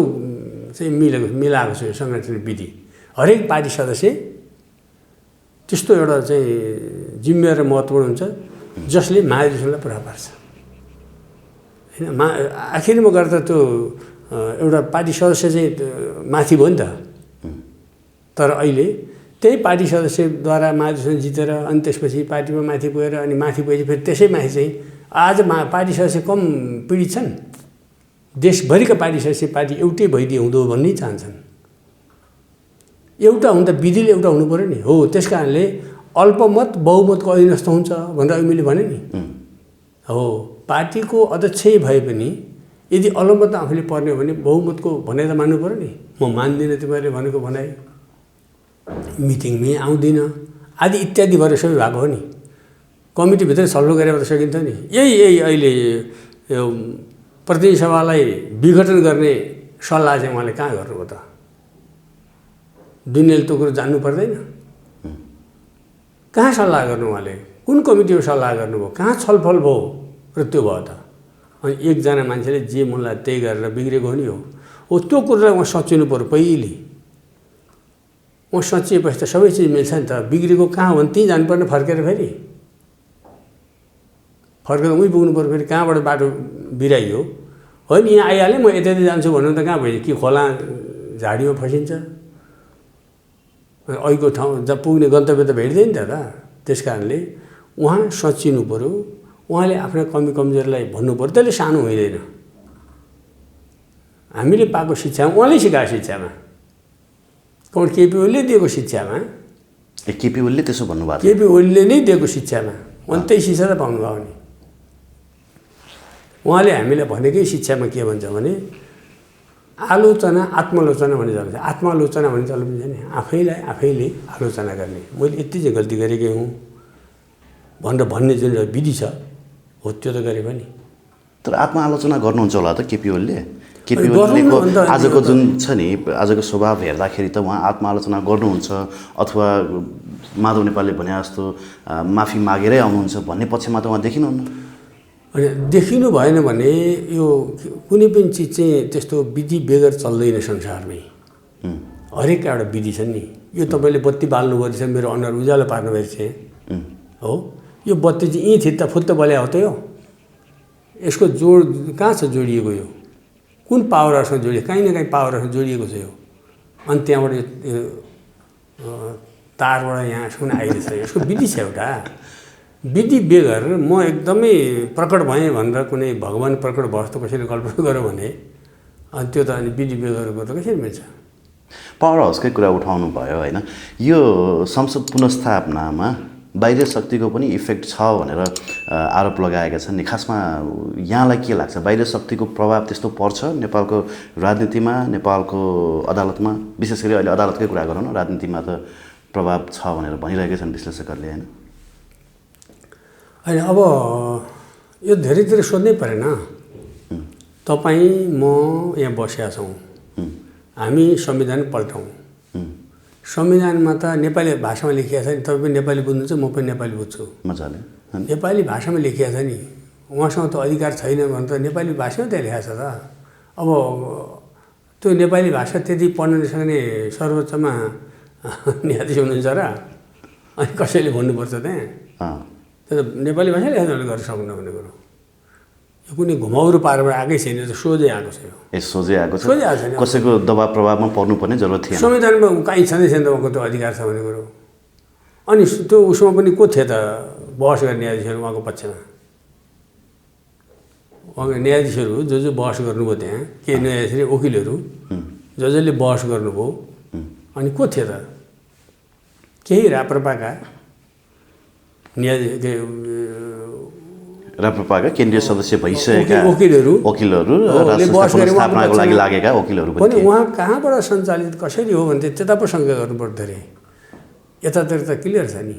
चाहिँ मिलाएको छ यो सङ्गठन विधि। हरेक पार्टी सदस्य त्यस्तो एउटा चाहिँ जिम्मेवार र महत्त्वपूर्ण हुन्छ जसले महाधिवेशनलाई पुरा पार्छ होइन। आखिरमा गएर त त्यो एउटा पार्टी सदस्य चाहिँ माथि भयो नि त। तर अहिले त्यही पार्टी सदस्यद्वारा महाधिवेशन जितेर अनि त्यसपछि पार्टीमा माथि पुगेर अनि माथि पुगेपछि फेरि त्यसै माथि चाहिँ आज पार्टी सदस्य कम पीडित छन्। देशभरिका पार्टी सदस्य पार्टी एउटै भइदिए हुँदो भन्ने चाहन्छन्। एउटा हुँदा विधिले एउटा हुनु पऱ्यो नि। हो, त्यस कारणले अल्पमत बहुमतको अधीनस्थ हुन्छ भनेर मैले भने नि। हो, पार्टीको अध्यक्षै भए पनि यदि अल्पमत आफूले पर्ने हो भने बहुमतको भनाइ त मान्नु पऱ्यो नि। म मान्दिनँ तिमीहरूले भनेको भनाइ, मिटिङमै आउँदिनँ आदि इत्यादि भएर सबै भएको हो नि। कमिटीभित्र छलफल गरेर त सकिन्थ्यो नि। यही अहिले यो प्रतिनिधि सभालाई विघटन गर्ने सल्लाह चाहिँ उहाँले कहाँ गर्नुभयो त? दुनियाँले त्यो कुरो जान्नु पर्दैन? कहाँ सल्लाह गर्नु उहाँले? कुन कमिटीमा सल्लाह गर्नुभयो? कहाँ छलफल भयो र त्यो भयो त? अनि एकजना मान्छेले जे मनलाई त्यही गरेर बिग्रेको हो नि हो त्यो कुरोलाई उहाँ सचिनु पऱ्यो पहिले। उहाँ सचिएपछि त सबै चिज मिल्छ नि त। बिग्रेको कहाँ हो भने त्यहीँ जानुपर्ने फर्केर फेरि उहीँ पुग्नु पऱ्यो। फेरि कहाँबाट बाटो बिराइयो होइन यहाँ आइहालेँ म यता जान्छु भन्नु त कहाँ भयो? कि खोला झाडीमा फसिन्छ। अहिलेको ठाउँ जहाँ पुग्ने गन्तव्य त भेट्दैन नि त। त्यस कारणले उहाँ सचिनु पऱ्यो, उहाँले आफ्ना कमी कमजोरीलाई भन्नु पऱ्यो। त्यसले सानो हुँदैन। हामीले पाएको शिक्षामा उहाँले सिकाएको शिक्षामा केपी ओलीले दिएको शिक्षामा केपी ओलीले त्यसो भन्नुभएको केपी ओलीले नै दिएको शिक्षामा उहाँले त्यही शिक्षा त पाउनुभयो नि। उहाँले हामीलाई भनेकै शिक्षामा के भन्छ भने आलोचना आत्मालोचना भन्ने चल्छ। आत्मालोचना भन्ने चल्छ नि आफैलाई आफैले आलोचना गर्ने। मैले यति चाहिँ गल्ती गरेकै हुँ भनेर भन्ने जुन विधि छ हो त्यो त गरे पनि। तर आत्मआलोचना गर्नुहुन्छ होला त केपी ओलीले? केपी ओलीको आजको जुन छ नि आजको स्वभाव हेर्दाखेरि त उहाँ आत्मआलोचना गर्नुहुन्छ अथवा माधव नेपालले भने जस्तो माफी मागेरै आउनुहुन्छ भन्ने पक्षमा त उहाँ देखिनुहुन्न। अनि देखिनु भएन भने यो कुनै पनि चिज चाहिँ त्यस्तो विधि बेगर चल्दैन संसारमै। हरेक एउटा विधि छ नि। यो तपाईँले बत्ती बाल्नुभयो रहेछ, मेरो अनुहार उज्यालो पार्नुभएको छ हो। यो बत्ती चाहिँ यहीँ थित्ता फुत्त बल्या हो त हो। यसको जोड कहाँ छ जोडिएको? यो कुन पावरसँग जोडिएको? काहीँ न काहीँ पावरसँग जोडिएको छ यो। अनि त्यहाँबाट तारबाट यहाँसम्म आइरहेछ। यसको विधि छ एउटा। विधि बेगर म एकदमै प्रकट भएँ भनेर कुनै भगवान् प्रकट भयो जस्तो कसैले कल्पना गर्यो भने अनि त्यो त अनि विधि बेगरको त कसरी मिल्छ? पावर हाउसकै कुरा उठाउनु भयो होइन। यो संसद पुनर्स्थापनामा बाहिर शक्तिको पनि इफेक्ट छ भनेर आरोप लगाएका छन् नि। खासमा यहाँलाई के लाग्छ? बाहिर शक्तिको प्रभाव त्यस्तो पर्छ नेपालको राजनीतिमा, नेपालको अदालतमा? विशेष गरी अहिले अदालतकै कुरा गरौँ न, राजनीतिमा त प्रभाव छ भनेर भनिरहेका छन् विश्लेषकहरूले होइन। होइन अब यो धेरै सोध्नै परेन। तपाईँ म यहाँ बसेका छौँ, हामी संविधान पल्टाउँ। संविधानमा त नेपाली भाषामा लेखिएको छ नि। तपाईँ पनि नेपाली बुझ्नुहुन्छ, म पनि नेपाली बुझ्छु मजाले। नेपाली भाषामा लेखिएको छ नि। उहाँसँग त अधिकार छैन भने त नेपाली भाषामा त्यहाँ लेखाएको छ त। अब त्यो नेपाली भाषा त्यति पढ्न नसक्ने सर्वोच्चमा न्यायाधीश हुनुहुन्छ र अनि कसैले भन्नुपर्छ त्यहाँ? त्यो त नेपाली भाषा लेख्न गर्न सक्नु भन्ने कुरो। यो कुनै घुमाउरो पारबाट आएकै छैन, त सोझै आएको छ यो। सोझै आएको छ, सोझै आएको छैन। कसैको दबाब प्रभावमा पर्नुपर्ने जरुरत थिएन। संविधानमा कहीँ छँदै छैन उहाँको त्यो अधिकार छ भन्ने कुरो। अनि त्यो उसमा पनि को थिए त बहस गर्ने न्यायाधीशहरू उहाँको पक्षमा? उहाँको न्यायाधीशहरू जो बहस गर्नुभयो त्यहाँ के न्यायाधीश वकिलहरू जसले बहस गर्नुभयो अनि को थिए त? केही राप्रपाका न्यायाधीश राप्रपाका केन्द्रीय सदस्य भइसकेका वकिलहरू स्थापनाको लागि लागेका वकिलहरू पनि उहाँ कहाँबाट सञ्चालित कसरी हो भने त्यता पो शङ्का गर्नुपर्दो अरे। यतातिर त क्लियर छ नि।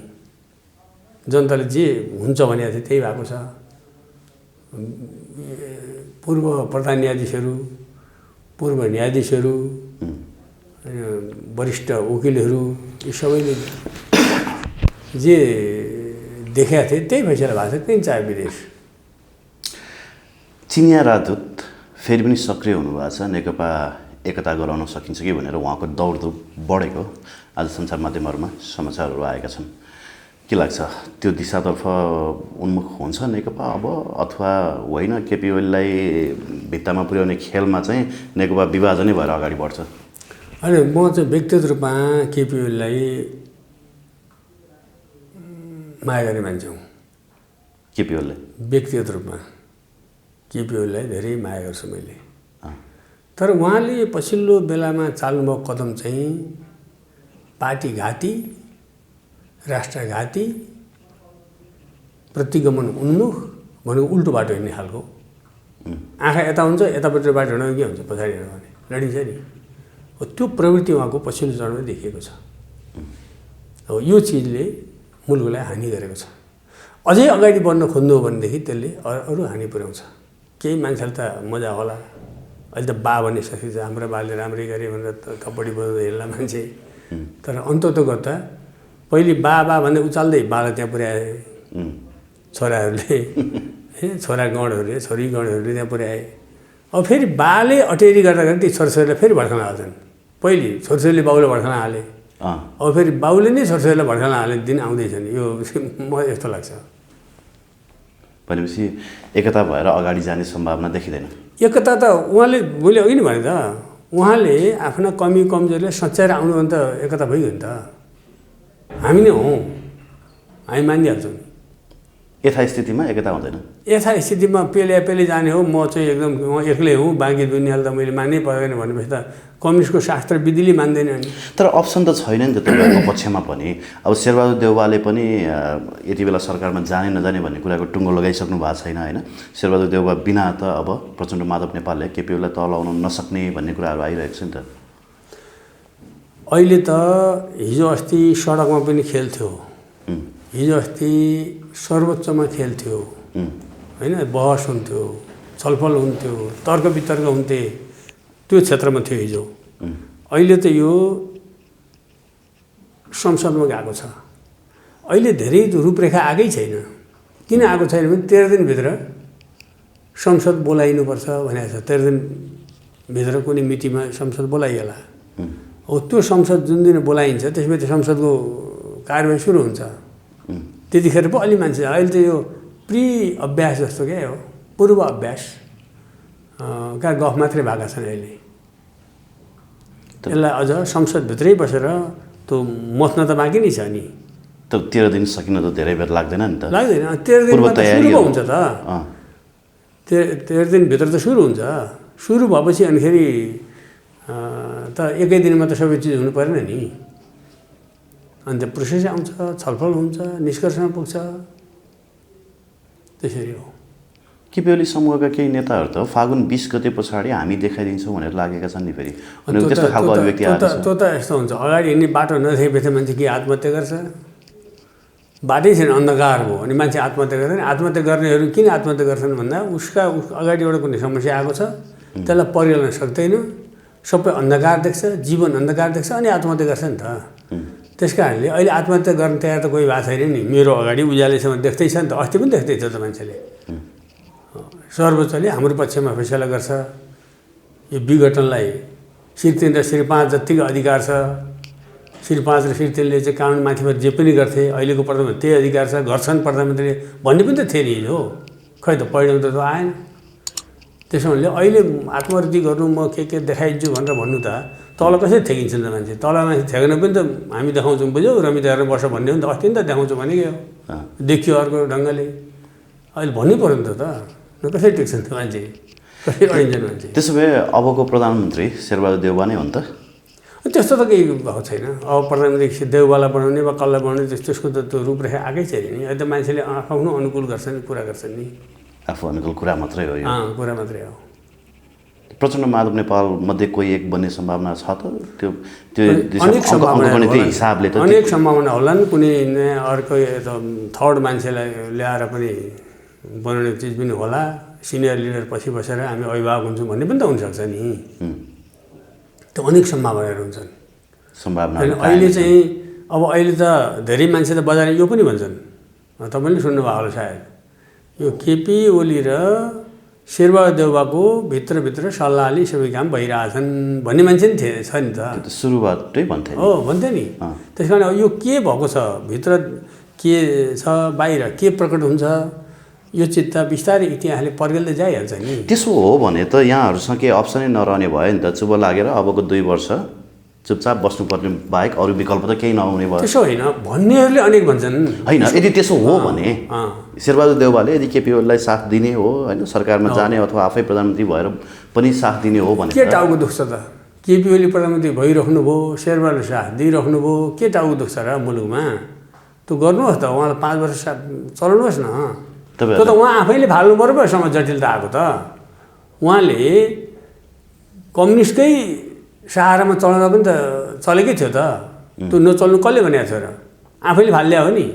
जनताले जे हुन्छ भनेको थियो त्यही भएको छ। पूर्व प्रधान न्यायाधीशहरू, पूर्व न्यायाधीशहरू, वरिष्ठ वकिलहरू यी सबैले जे देखाएको थिए त्यही फैसला भएको छ। त्यही चाहे विदेश। चिनिया राजदूत फेरि पनि सक्रिय हुनुभएको छ। नेकपा एकता गराउन सकिन्छ कि भनेर उहाँको दौडधुप बढेको आज सञ्चार माध्यमहरूमा समाचारहरू आएका छन्। के लाग्छ त्यो दिशातर्फ उन्मुख हुन्छ नेकपा अब अथवा होइन? केपी ओलीलाई भित्तामा पुर्याउने खेलमा चाहिँ नेकपा विभाजनै भएर अगाडि बढ्छ? होइन, म चाहिँ व्यक्तिगत रूपमा केपी ओलीलाई माया गर्ने मान्छे हुँ। केपी ओलीलाई व्यक्तिगत रूपमा केपी ओलीलाई धेरै माया गर्छु मैले। तर उहाँले पछिल्लो बेलामा चाल्नुभएको कदम चाहिँ पार्टीघाती, राष्ट्रघाती, प्रतिगमन उन्मुख भनेको उल्टो बाटो हिँड्ने खालको। आँखा यता हुन्छ, यतापट्टि बाटो हिँड्नु के हुन्छ? पछाडि हिँड्नु भने लडिन्छ नि। त्यो प्रवृत्ति उहाँको पछिल्लो चरणमा देखिएको छ। अब यो चिजले मुलुकलाई हानि गरेको छ। अझै अगाडि बढ्न खोज्नु हो भनेदेखि त्यसले अरू हानि पुर्याउँछ। केही मान्छेले त मजा होला, अहिले त बा भन्ने शक्ति छ, हाम्रो बाले राम्रै गरे भनेर थप्पडी बजाउँदै हिँड्ला मान्छे। तर अन्ततोगत पहिले बा भन्दै उचाल्दै बालाई त्यहाँ पुर्याए छोराहरूले, छोरा गणहरूले, छोरी गणहरूले त्यहाँ पुर्याए। अब फेरि बाले अटेरी गर्दाखेरि ती छोराछोरीलाई फेरि भड्कान हाल्छन्। पहिले छोराछोरीले बाउले भड्कान हाले, अब फेरि बाउले नै छोराछोरीलाई भड्कान हाल्ने दिन आउँदैछन्। यो मलाई यस्तो लाग्छ। भनेपछि एकता भएर अगाडि जाने सम्भावना देखिँदैन? एकता त उहाँले मैले अघि नै भने त उहाँले आफ्ना कमी कमजोरीले सच्याएर आउनु भने त एकता भइगयो नि त। हामी नै हौँ, हामी मानिहाल्छौँ नि। यथास्थितिमा एकता हुँदैन। यथास्थितिमा पेले जाने हो, म चाहिँ एकदम एक्लै हुँ, बाँकी दुनियाँलाई त मैले मान्नै पर्दैन भनेपछि त कम्युनिस्टको शास्त्र विधिले मान्दैन नि। तर अप्सन त छैन नि त तपाईँको पक्षमा पनि। अब शेरबहादुर देउवाले पनि यति बेला सरकारमा जाने नजाने भन्ने कुराको टुङ्गो लगाइसक्नु भएको छैन होइन। शेरबहादुर देउवा बिना त अब प्रचण्ड माधव नेपालले केपी ओलीलाई तल आउन नसक्ने भन्ने कुराहरू आइरहेको छ नि त। अहिले त हिजो अस्ति सडकमा पनि खेल्थ्यो, हिजो अस्ति सर्वोच्चमा खेल्थ्यो होइन, बहस हुन्थ्यो, छलफल हुन्थ्यो, तर्क वितर्क हुन्थे, त्यो क्षेत्रमा थियो हिजो। अहिले त यो संसदमा गएको छ। अहिले धेरै रूपरेखा आएकै छैन। किन आएको छैन भने 13 दिनभित्र संसद बोलाइनुपर्छ भनेको छ। 13 दिनभित्र कुनै मितिमा संसद बोलाइएला। हो त्यो संसद जुन दिन बोलाइन्छ त्यसपछि संसदको कारबाही सुरु हुन्छ। त्यतिखेर पो अलि मान्छे अहिले त यो प्री अभ्यास जस्तो क्या हो, पूर्व अभ्यास का गफ मात्रै भएका छन् अहिले। यसलाई अझ संसदभित्रै बसेर त्यो मथ्न त बाँकी नै छ नि। तर 13 दिन सकिन त धेरै बेर लाग्दैन नि त। लाग्दैन, 13 दिनमा त सुरु हुन्छ त। 13 दिनभित्र त सुरु हुन्छ। सुरु भएपछि अनिखेरि त एकै दिनमा त सबै चिज हुनु परेन नि। अन्त प्रोसेस आउँछ, छलफल हुन्छ, निष्कर्षमा पुग्छ, त्यसरी हो। केपी ओली समूहका केही नेताहरू त फागुन 20 गते पछाडि हामी देखाइदिन्छौँ भनेर लागेका छन् नि। फेरि त्यस्तो खालको अभिव्यक्ति आएको छ। त्यो त यस्तो हुन्छ, अगाडि हिँड्ने बाटो नदेखेपछि मान्छे के आत्महत्या गर्छ? बाटै छैन, अन्धकार भयो अनि मान्छे आत्महत्या गर्दैन। आत्महत्या गर्नेहरू किन आत्महत्या गर्छन् भन्दा उसका अगाडिबाट कुनै समस्या आएको छ, त्यसलाई परिहाल्न सक्दैन, सबै अन्धकार देख्छ, जीवन अन्धकार देख्छ अनि आत्महत्या गर्छ नि त। त्यस कारणले अहिले आत्महत्या गर्न तयार त कोही भएको छैन नि। मेरो अगाडि उज्यालेसम्म देख्दैछ नि त, अस्ति पनि देख्दैछ त मान्छेले। सर्वोच्चले हाम्रो पक्षमा फैसला गर्छ। यो विघटनलाई श्री 3 र श्री 5 जतिको अधिकार छ। श्री 5 र श्री 3ले चाहिँ कानुन माथिबाट जे पनि गर्थे, अहिलेको प्रधानमन्त्री त्यही अधिकार छ, गर्छन् प्रधानमन्त्रीले भन्ने पनि त थियो नि हिजो। खै त परिणाम त आएन। त्यसो भने अहिले आत्महत्या गर्नु म के देखाइदिन्छु भनेर भन्नु त तल कसरी ठेकिन्छ त मान्छे? तल मान्छे ठेक्न पनि त हामी देखाउँछौँ, बुझ्यौ, रमिता हेरेर वर्ष भन्ने हो नि त। अस्ति नि त देखाउँछु भनेकै हो, देखियो अर्को ढङ्गले। अहिले भन्नै पऱ्यो नि त कसरी टेक्छन् त मान्छे, कसरी अडिन्छन् मान्छे? त्यसो भए अबको प्रधानमन्त्री शेरबहादुर देउवा नै हो नि त? त्यस्तो त केही भएको छैन। अब प्रधानमन्त्री देउवालाई बनाउने वा कसलाई बनाउने त्यसको त त्यो रूपरेखा आएकै छैन नि। अहिले त मान्छेले आफ्नो अनुकूल गर्छन्, कुरा गर्छन् नि। आफू अनुकूल कुरा मात्रै हो यो? कुरा मात्रै हो। प्रचण्ड माधव नेपाल मध्ये कोही एक बन्ने सम्भावना छ त? त्यो अनेक सम्भावना हिसाबले त अनेक सम्भावना होलान्। कुनै अर्को थर्ड मान्छेलाई ल्याएर पनि बनाउने चिज पनि होला। सिनियर लिडर पछि बसेर हामी अभिभावक हुन्छौँ भन्ने पनि त हुनसक्छ नि। त्यो अनेक सम्भावनाहरू हुन्छन्। अहिले चाहिँ अब अहिले त धेरै मान्छे त बजारमा यो पनि भन्छन्, तपाईँले सुन्नुभयो होला सायद, यो केपी ओली र शेरबहादुर देउवाको भित्रभित्र सल्लाहले सबै काम भइरहेछन् भन्ने मान्छे नि छ नि त। सुरुवातै भन्थे हो, भन्थे नि। त्यस कारण यो के भएको छ, भित्र के छ, बाहिर के प्रकट हुन्छ, यो चित्त बिस्तारै इतिहासले पर्गेल्दै जाइहाल्छ नि। त्यसो हो भने त यहाँहरूसँग केही अप्सनै नरहने भयो नि त। चुप लागेर अबको 2 वर्ष चुपचाप बस्नुपर्ने बाहेक अरू विकल्प त केही नहुने भयो। त्यसो होइन, भन्नेहरूले अनेक भन्छन्। होइन, यदि त्यसो हो भने शेरबहादुर देउवाले यदि केपी ओलीलाई साथ दिने हो होइन, सरकारमा जाने अथवा आफै प्रधानमन्त्री भएर पनि साथ दिने हो भने के टाउको दुख्छ त? केपी ओली प्रधानमन्त्री भइराख्नु भयो, शेरबहादुरले साथ दिइराख्नु भयो, के टाउको दुख्छ र मुलुकमा? त्यो गर्नुहोस् त, उहाँलाई 5 वर्ष चलाउनुहोस् न। त्यो त उहाँ आफैले फाल्नु पऱ्यो पो। सम जटिलता आएको त उहाँले कम्युनिस्टकै सहारामा चलाउँदा पनि त चलेकै थियो त। त्यो नचल्नु कसले भनेको थियो र? आफैले फाल्ल्या हो नि।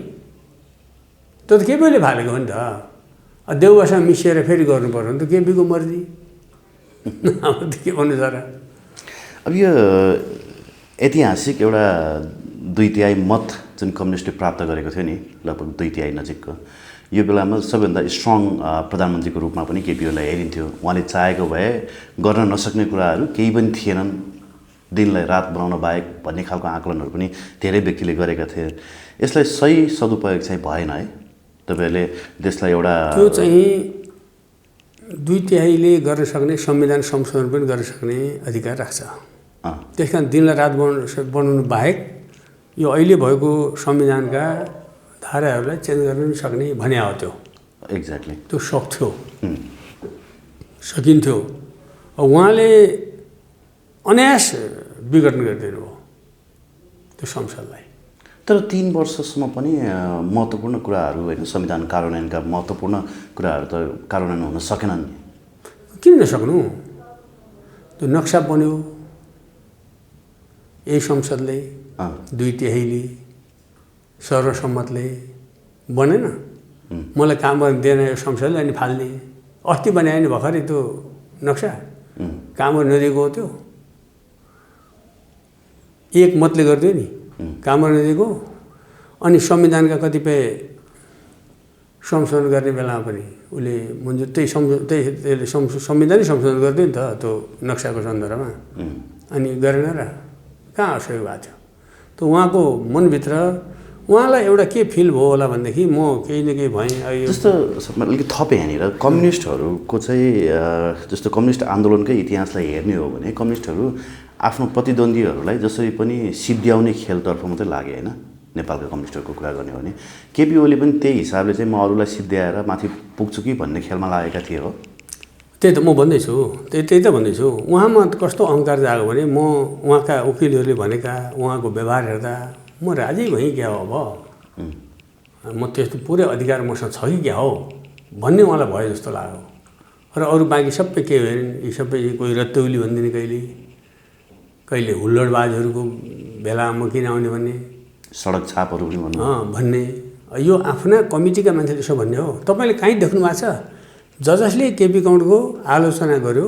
त्यो त केपीले फालेको हो नि त। देउवासँग मिसिएर फेरि गर्नु पर्यो नि त, केपीको मर्जी। अब त के भन्नु छ र? अब यो ऐतिहासिक एउटा 2/3 मत जुन कम्युनिस्टले प्राप्त गरेको थियो नि, लगभग 2/3 नजिकको, यो बेलामा सबैभन्दा स्ट्रङ प्रधानमन्त्रीको रूपमा पनि केपी ओलीलाई हेरिन्थ्यो। उहाँले चाहेको भए गर्न नसक्ने कुराहरू केही पनि थिएनन्, दिनलाई रात बनाउन बाहेक भन्ने खालको आकलनहरू पनि धेरै व्यक्तिले गरेका थिए। यसलाई सही सदुपयोग चाहिँ भएन है? तपाईँहरूले देशलाई एउटा त्यो चाहिँ 2/3 गर्न सक्ने संविधान संशोधन पनि गर्न सक्ने अधिकार राख्छ। त्यस कारण दिनलाई रात बनाउनु बाहेक यो अहिले भएको संविधानका धाराहरूलाई चेन्ज गर्न सक्ने भने हो त्यो। एक्ज्याक्टली त्यो सक्थ्यो, सकिन्थ्यो। उहाँले अनायास विघटन गरिदिनु भयो त्यो संसदलाई। तर 3 वर्षसम्म पनि महत्त्वपूर्ण कुराहरू होइन संविधान कार्यान्वयनका महत्त्वपूर्ण कुराहरू त कार्यान्वयन हुन सकेनन् नि। किन नसक्नु? त्यो नक्सा बन्यो यही संसदले 2/3 सर्वसम्मतले बनेन। मलाई काम गर्न दिएन यो संसदले अनि फाल्ने। अस्ति बनायो नि भर्खरै त्यो नक्सा, काम गर्न नदिएको हो त्यो। एक मतले गरिदियो नि, काम गर्न नदिएको। अनि संविधानका कतिपय संशोधन गर्ने बेलामा पनि उसले मन्जुर त्यही संविधानै संशोधन गरिदियो नि त त्यो नक्साको सन्दर्भमा। अनि गरेन र कहाँ असहयोग भएको थियो? त उहाँको मनभित्र उहाँलाई एउटा के फिल भयो होला भनेदेखि म केही न केही भएँ। जस्तो अलिकति थपेँ यहाँनिर कम्युनिस्टहरूको चाहिँ जस्तो कम्युनिस्ट आन्दोलनकै इतिहासलाई हेर्ने हो भने कम्युनिस्टहरू आफ्नो प्रतिद्वन्द्वीहरूलाई जसरी पनि सिद्ध्याउने खेलतर्फ मात्रै लागे होइन। नेपालका कम्युनिस्टहरूको कुरा गर्ने हो भने केपी ओली पनि त्यही हिसाबले चाहिँ म अरूलाई सिद्ध्याएर माथि पुग्छु कि भन्ने खेलमा लागेका थिए हो। त्यही त म भन्दैछु, त्यही त भन्दैछु। उहाँमा कस्तो अहङ्कार जाग्यो भने म उहाँका वकिलहरूले भनेका उहाँको व्यवहार हेर्दा म राजी भएँ क्या हो, अब म त्यस्तो पुरै अधिकार मसँग छ कि क्या हो भन्ने उहाँलाई भयो जस्तो लाग्यो। र अरू बाँकी सबै के भएन, यी सबै कोही रत्तौली भनिदिने, कहिले हुल्लडबाजहरूको बेलामा किन आउने भन्ने, सडक छापहरू पनि भन्ने। यो आफ्ना कमिटीका मान्छेले यसो भन्ने हो। तपाईँले कहीँ देख्नु भएको छ जसले केपी काउन्टको आलोचना गर्यो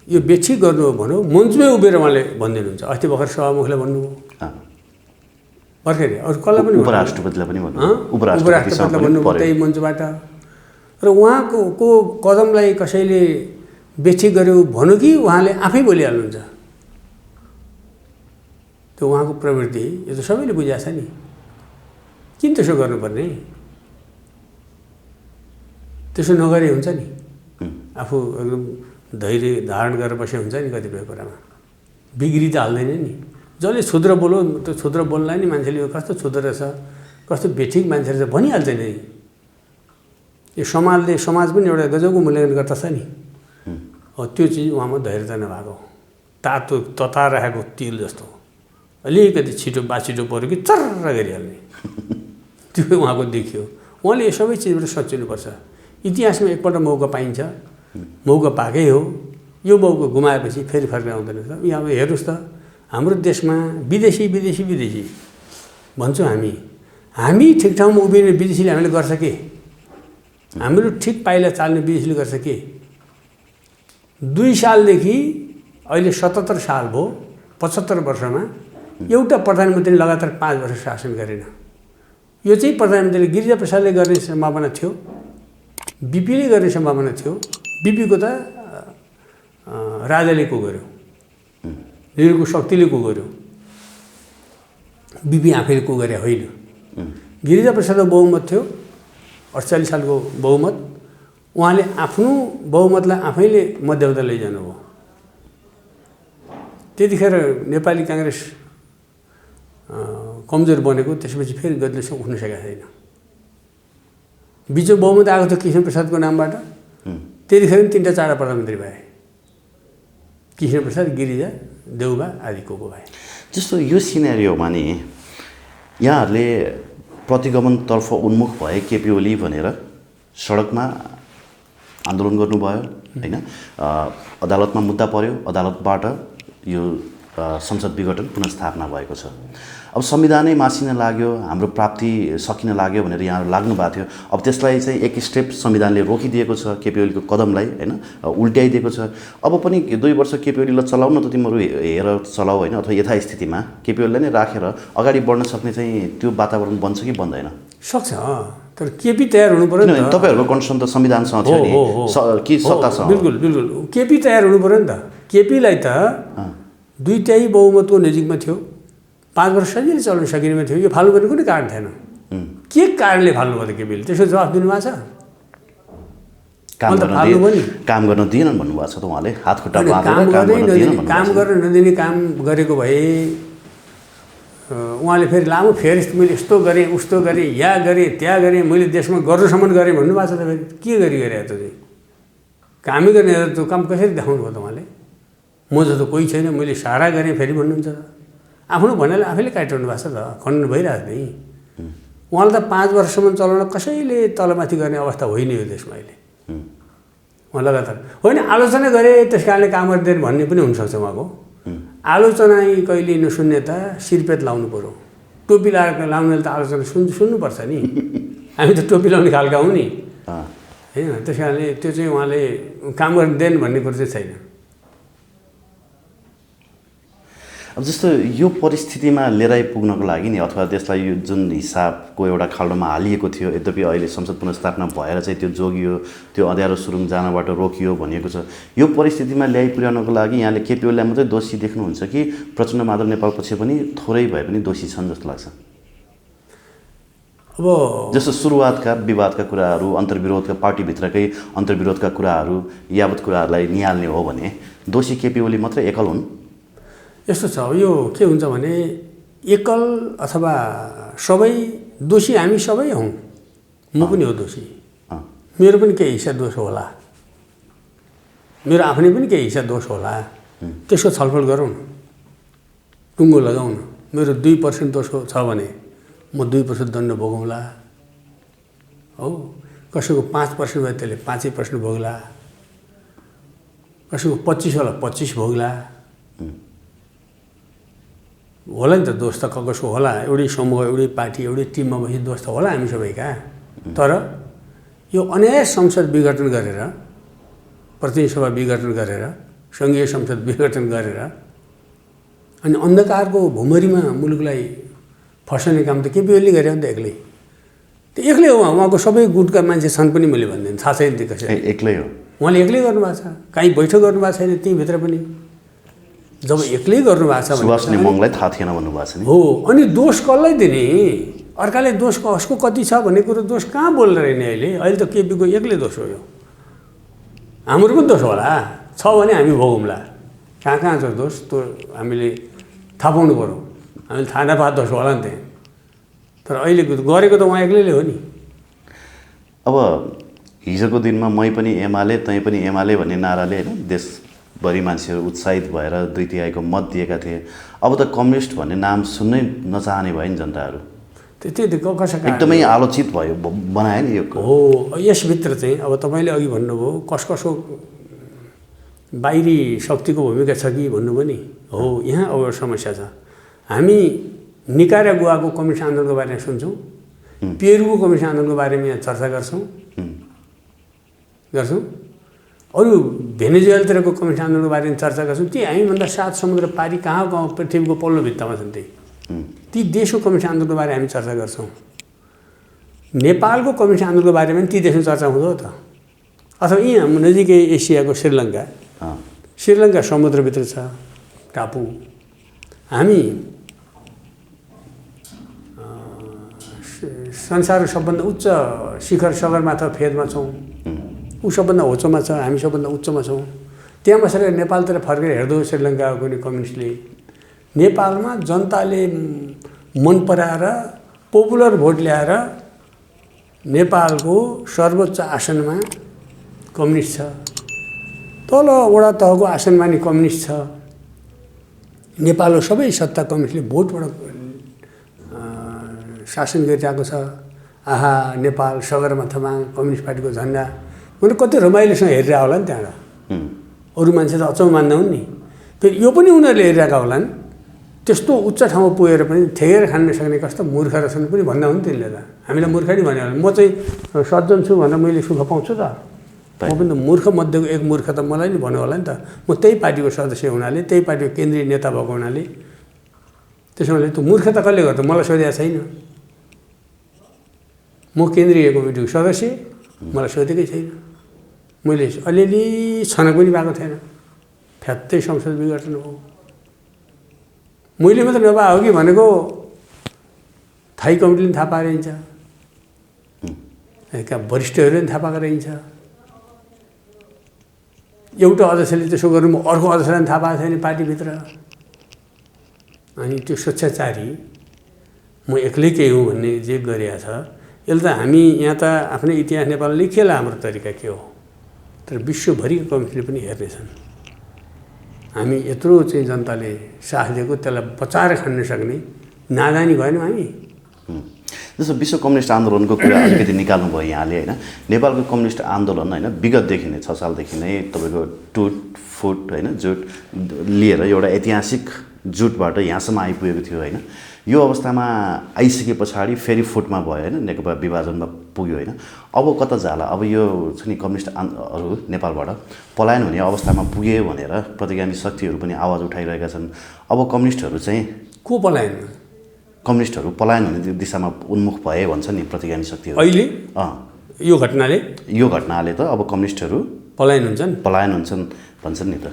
यो बेछि गर्नु हो भन्यो मञ्चमै उभिएर उहाँले भनिदिनुहुन्छ। अस्ति भर्खर सभामुखले भन्नुभयो, भर्खरै अरू कसलाई पनि उपराष्ट्रपतिलाई पनि उपराष्ट्रपतिलाई भन्नुभयो त्यही मञ्चबाट। र उहाँको कदमलाई कसैले बेछि गर्यो भन्यो कि उहाँले आफै बोलिहाल्नुहुन्छ। त्यो उहाँको प्रवृत्ति यो त सबैले बुझाएको छ नि। किन त्यसो गर्नुपर्ने? त्यसो नगरे हुन्छ नि, आफू एकदम धैर्य धारण गरेर बसे हुन्छ नि। कतिपय कुरामा बिग्री त हाल्दैन नि। जसले क्षुद्र बोल्यो त्यो क्षुद्र बोल्ला नि मान्छेले यो कस्तो क्षुद्र रहेछ, कस्तो बेठिक मान्छे रहेछ भनिहाल्छ नि। यो समाज पनि एउटा गजबको मूल्याङ्कन गर्दछ नि। त्यो चिज उहाँमा धैर्यता नभएको, तातो तताइरहेको तेल जस्तो अलिकति छिटो बाछिटो पऱ्यो कि चर्र गरिहाल्ने त्यो उहाँको देखियो। उहाँले यो सबै चिजबाट सचिनुपर्छ। इतिहासमा एकपल्ट मौका पाइन्छ, मौका पाएकै हो। यो मौका गुमाएपछि फेरि फर्केर आउँदैन। यहाँ अब हेर्नुहोस् त हाम्रो देशमा विदेशी भन्छौँ हामी ठिक ठाउँमा उभिने विदेशीले हामीले गर्छ के? हाम्रो ठिक पाइला चाल्ने विदेशीले गर्छ के? 2 सालदेखि अहिले 77 साल भयो, 75 वर्षमा एउटा प्रधानमन्त्रीले लगातार 5 वर्ष शासन गरेन। यो चाहिँ प्रधानमन्त्रीले गिरिजाप्रसादले गर्ने सम्भावना थियो, बिपीले गर्ने सम्भावना थियो। बिपीको त राजाले को गर्यो, नेहरूको शक्तिले को गर्यो, बिपी आफैले को गरे होइन। गिरिजाप्रसादको बहुमत थियो, 48 सालको बहुमत। उहाँले आफ्नो बहुमतलाई आफैले मध्यवता लैजानु भयो। त्यतिखेर नेपाली काङ्ग्रेस कमजोर बनेको, त्यसपछि फेरि गद्ले उठ्न सकेको छैन। बिचको बहुमत आएको थियो कृष्णप्रसादको नामबाट, त्यतिखेर पनि 3-4 प्रधानमन्त्री भए, कृष्णप्रसाद, गिरिजा, देउबा आदि को भए। जस्तो यो सिनेरियोमा नि यहाँहरूले प्रतिगमनतर्फ उन्मुख भए केपी ओली भनेर सडकमा आन्दोलन गर्नुभयो होइन। अदालतमा मुद्दा पर्यो, अदालतबाट यो संसद विघटन पुनर्स्थापना भएको छ। अब संविधानै मासिन लाग्यो, हाम्रो प्राप्ति सकिन लाग्यो भनेर यहाँ लाग्नु भएको थियो। अब त्यसलाई चाहिँ एक स्टेप संविधानले रोकिदिएको छ केपी ओलीको कदमलाई होइन, उल्ट्याइदिएको छ। अब पनि 2 वर्ष केपी ओलीलाई चलाउन त तिमीहरू हेर चलाऊ होइन, अथवा यथास्थितिमा केपी ओलीलाई नै राखेर अगाडि बढ्न सक्ने चाहिँ त्यो वातावरण बन्छ कि बन्दैन? सक्छ, तर केपी तयार हुनु पर्यो नि। तपाईँहरूको कन्सर्न त संविधानसँग थियो नि कि सत्तासँग? बिल्कुल केपी तयार हुनु पर्यो नि त। केपीलाई त 2/3 बहुमतको नजिकमा थियो, 5 वर्ष सजिलै चलाउन सकिनेमा थियो। यो फाल्नु पर्ने कुनै कारण थिएन। के कारणले फाल्नु पर्यो केपीले? त्यसको जवाफ दिनुभएको छ? काम गर्न दिएनन् भन्नुभएको छ त उहाँले, हात खुट्टा बाँधेर काम गर्न नदिने काम गरेको भए उहाँले फेरि लामो मैले यस्तो गरेँ उस्तो गरेँ या गरेँ त्यहाँ गरेँ मैले देशमा गर्नुसम्म गरेँ भन्नुभएको छ त फेरि के गरे त चाहिँ कामै गर्ने त्यो काम कसरी देखाउनु भयो त उहाँले? म जस्तो कोही छैन मैले सारा गरेँ फेरि भन्नुहुन्छ त आफ्नो भन्नाले आफैले काटिरहनु भएको छ त खण्डन भइरहेको नि उहाँलाई त 5 वर्षसम्म चलाउन कसैले तलमाथि गर्ने अवस्था होइन यो देशमा अहिले उहाँ लगातार होइन आलोचना गरे त्यस कारणले काम गर्दैन भन्ने पनि हुनसक्छ उहाँको आलोचना कहिले नसुन्ने त सिरपेट लाउनु पऱ्यो टोपी लाउनेले त आलोचना सुन्नुपर्छ नि हामी त टोपी लाउने खालका हौँ नि होइन त्यस कारणले त्यो चाहिँ उहाँले काम गर्दैन भन्ने कुरो चाहिँ छैन। अब जस्तो यो परिस्थितिमा लिएर आइपुग्नको लागि नि अथवा त्यसलाई यो जुन हिसाबको एउटा खाल्डोमा हालिएको थियो यद्यपि अहिले संसद पुनर्स्थापना भएर चाहिँ त्यो जोगियो त्यो अँध्यारो सुरुङ जानबाट रोकियो भनिएको छ, यो परिस्थितिमा ल्याइ पुर्याउनको लागि यहाँले केपी ओलीलाई मात्रै दोषी देख्नुहुन्छ कि प्रचण्ड माधव नेपाल पक्ष पनि थोरै भए पनि दोषी छन् जस्तो लाग्छ? अब जस्तो सुरुवातका विवादका कुराहरू अन्तर्विरोधका पार्टीभित्रकै अन्तर्विरोधका कुराहरू यावत कुराहरूलाई निहाल्ने हो भने दोषी केपी ओली मात्रै एकल हुन्? यस्तो छ यो के हुन्छ भने एकल अथवा सबै दोषी हामी सबै हौँ, म पनि हो दोषी, मेरो पनि केही हिस्सा दोष होला, मेरो आफ्नै पनि केही हिस्सा दोष होला, त्यसको छलफल गरौँ न, टुङ्गो लगाउँ न। मेरो 2% दोष छ भने म 2% दण्ड भोगौँला हो, कसैको 5% भयो त्यसले 5% भोग्ला, कसैको 25 होला 25 भोग्ला, होला नि त दोष त कसको होला, एउटै समूह एउटै पार्टी एउटै टिममा बसी दोष त होला हामी सबैका। तर यो अनेक संसद विघटन गरेर प्रतिनिधि सभा विघटन गरेर सङ्घीय संसद विघटन गरेर अनि अन्धकारको भुमरीमा मुलुकलाई फसाउने काम त केपी ओलीले गरे नि त एक्लै, त्यो एक्लै हो। उहाँको सबै गुटका मान्छे छन् पनि मैले भन्दैन, थाहा छैन त्यो कसै एक्लै हो, उहाँले एक्लै गर्नुभएको छ, कहीँ बैठक गर्नुभएको छैन त्यहीँभित्र पनि। जब एक्लै गर्नुभएको छ सुभाष नेमाङलाई थाहा थिएन भन्नुभएको छ नि हो, अनि दोष कसलाई दिने? अर्काले दोष कसको कति छ भन्ने कुरो दोष कहाँ बोल्न रहेन अहिले त केपीको एक्लै दोष हो यो, हाम्रो पनि दोष होला, छ भने हामी भोगौँला, कहाँ छ दोष त्यो हामीले थाहा पाउनु पऱ्यो, हामीले थाहा नपाए दोष होला नि त्यहाँ। तर अहिले गरेको त उहाँ एक्लैले हो नि। अब हिजोको दिनमा मै पनि एमाले तै पनि एमाले भन्ने नाराले होइन देशभरि मान्छेहरू उत्साहित भएर 2/3 मत दिएका थिए। अब त कम्युनिस्ट भन्ने नाम सुन्नै नचाहने भयो नि जनताहरू, त्यही कसका एकदमै आलोचित भयो बनायो नि यो हो। यसभित्र चाहिँ अब तपाईँले अघि भन्नुभयो कसको बाहिरी शक्तिको भूमिका छ कि भन्नुभयो नि हो, यहाँ अब समस्या छ। हामी निकारागुवाको कम्युनिस्ट आन्दोलनको बारेमा सुन्छौँ, पेरुको कम्युनिस्ट आन्दोलनको बारेमा यहाँ चर्चा गर्छौँ, अरू भेनेजुएलातिरको कम्युनिस्ट आन्दोलनको बारेमा चर्चा गर्छौँ। ती हामीभन्दा 7 समुद्र पारी कहाँ पृथ्वीको पल्लो भित्तामा छन् ती देशको कम्युनिस्ट आन्दोलनको बारेमा हामी चर्चा गर्छौँ। नेपालको कम्युनिस्ट आन्दोलनको बारेमा पनि ती देशमा चर्चा हुँदो त। अथवा यहीँ हाम्रो नजिकै एसियाको श्रीलङ्का समुद्रभित्र छ टापु, हामी संसारको सबभन्दा उच्च शिखर सगरमाथा फेदमा छौँ, ऊ सबभन्दा होचोमा छ, हामी सबभन्दा उच्चमा छौँ। त्यहाँ बसेर नेपालतिर फर्केर हेर्दो श्रीलङ्काको कुनै कम्युनिस्टले नेपालमा जनताले मन पराएर पपुलर भोट ल्याएर नेपालको सर्वोच्च आसनमा कम्युनिस्ट छ, तल वडा तहको आसनमा नि कम्युनिस्ट छ, नेपालको सबै सत्ता कम्युनिस्टले भोटबाट शासन गरिरहेको छ। आहा नेपाल सगरमाथामा कम्युनिस्ट पार्टीको झन्डा, मैले कति रमाइलोसँग हेरिरहेको होला नि त्यहाँबाट, अरू मान्छे त अचम्म मान्दा हुन् नि। फेरि यो पनि उनीहरूले हेरिरहेका होलान्, त्यस्तो उच्च ठाउँमा पुगेर पनि ठेगेर खान नसक्ने कस्तो मूर्ख रहेछन् पनि भन्दा हुन् तिनले त। हामीलाई मूर्ख नि भन्यो होला, म चाहिँ सज्जन छु भनेर मैले सुख पाउँछु त, म पनि त मूर्ख मध्येको एक मूर्ख त मलाई नि भन्यो होला नि त। म त्यही पार्टीको सदस्य हुनाले, त्यही पार्टीको केन्द्रीय नेता भएको हुनाले, त्यसो भने त्यो मूर्ख त कसले गर्छ? मलाई सोधेको छैन, म केन्द्रीय कमिटीको सदस्य, मलाई सोधेकै छैन, मैले अलिअलि छनक पनि भएको थिएन, फ्यात्तै संसद विघटन हो। मैले मात्र नभए हो कि भनेको थाई कमिटीले थाहा पाएर हिँड्छ, वरिष्ठहरूले पनि थाहा पाएर हिँड्छ, एउटा अध्यक्षले त्यसो गर्नु अर्को अध्यक्षलाई थाहा पाएको छैन पार्टीभित्र। अनि त्यो स्वच्छाचारी म एक्लै केही हुँ भन्ने जे गरिएको छ यसले त हामी यहाँ त आफ्नै इतिहास नेपालले लेखेला हाम्रो तरिका के हो, तर विश्वभरिको कमिटीले पनि हेर्नेछन्। हामी यत्रो चाहिँ जनताले साथ दिएको त्यसलाई बचाएर खान सक्ने नादानी भएनौँ हामी। जस्तो विश्व कम्युनिस्ट आन्दोलनको कुरा अलिकति निकाल्नुभयो यहाँले होइन। नेपालको कम्युनिस्ट आन्दोलन होइन विगतदेखि नै 6 सालदेखि नै तपाईँको टुट फुट होइन जुट लिएर एउटा ऐतिहासिक जुटबाट यहाँसम्म आइपुगेको थियो होइन। यो अवस्थामा आइसके पछाडि फेरि फुटमा भयो होइन, नेकपा विभाजनमा पुग्यो होइन। अब कता जाला, अब यो छ नि कम्युनिस्टहरू नेपालबाट पलायन हुने अवस्थामा पुग्यो भनेर प्रतिगामी शक्तिहरू पनि आवाज उठाइरहेका छन्। अब कम्युनिस्टहरू चाहिँ को पलायन, कम्युनिस्टहरू पलायन हुने दिशामा उन्मुख भए भन्छ नि प्रतिगामी शक्तिहरू अहिले। यो घटनाले त अब कम्युनिस्टहरू पलायन हुन्छन् भन्छन् नि त।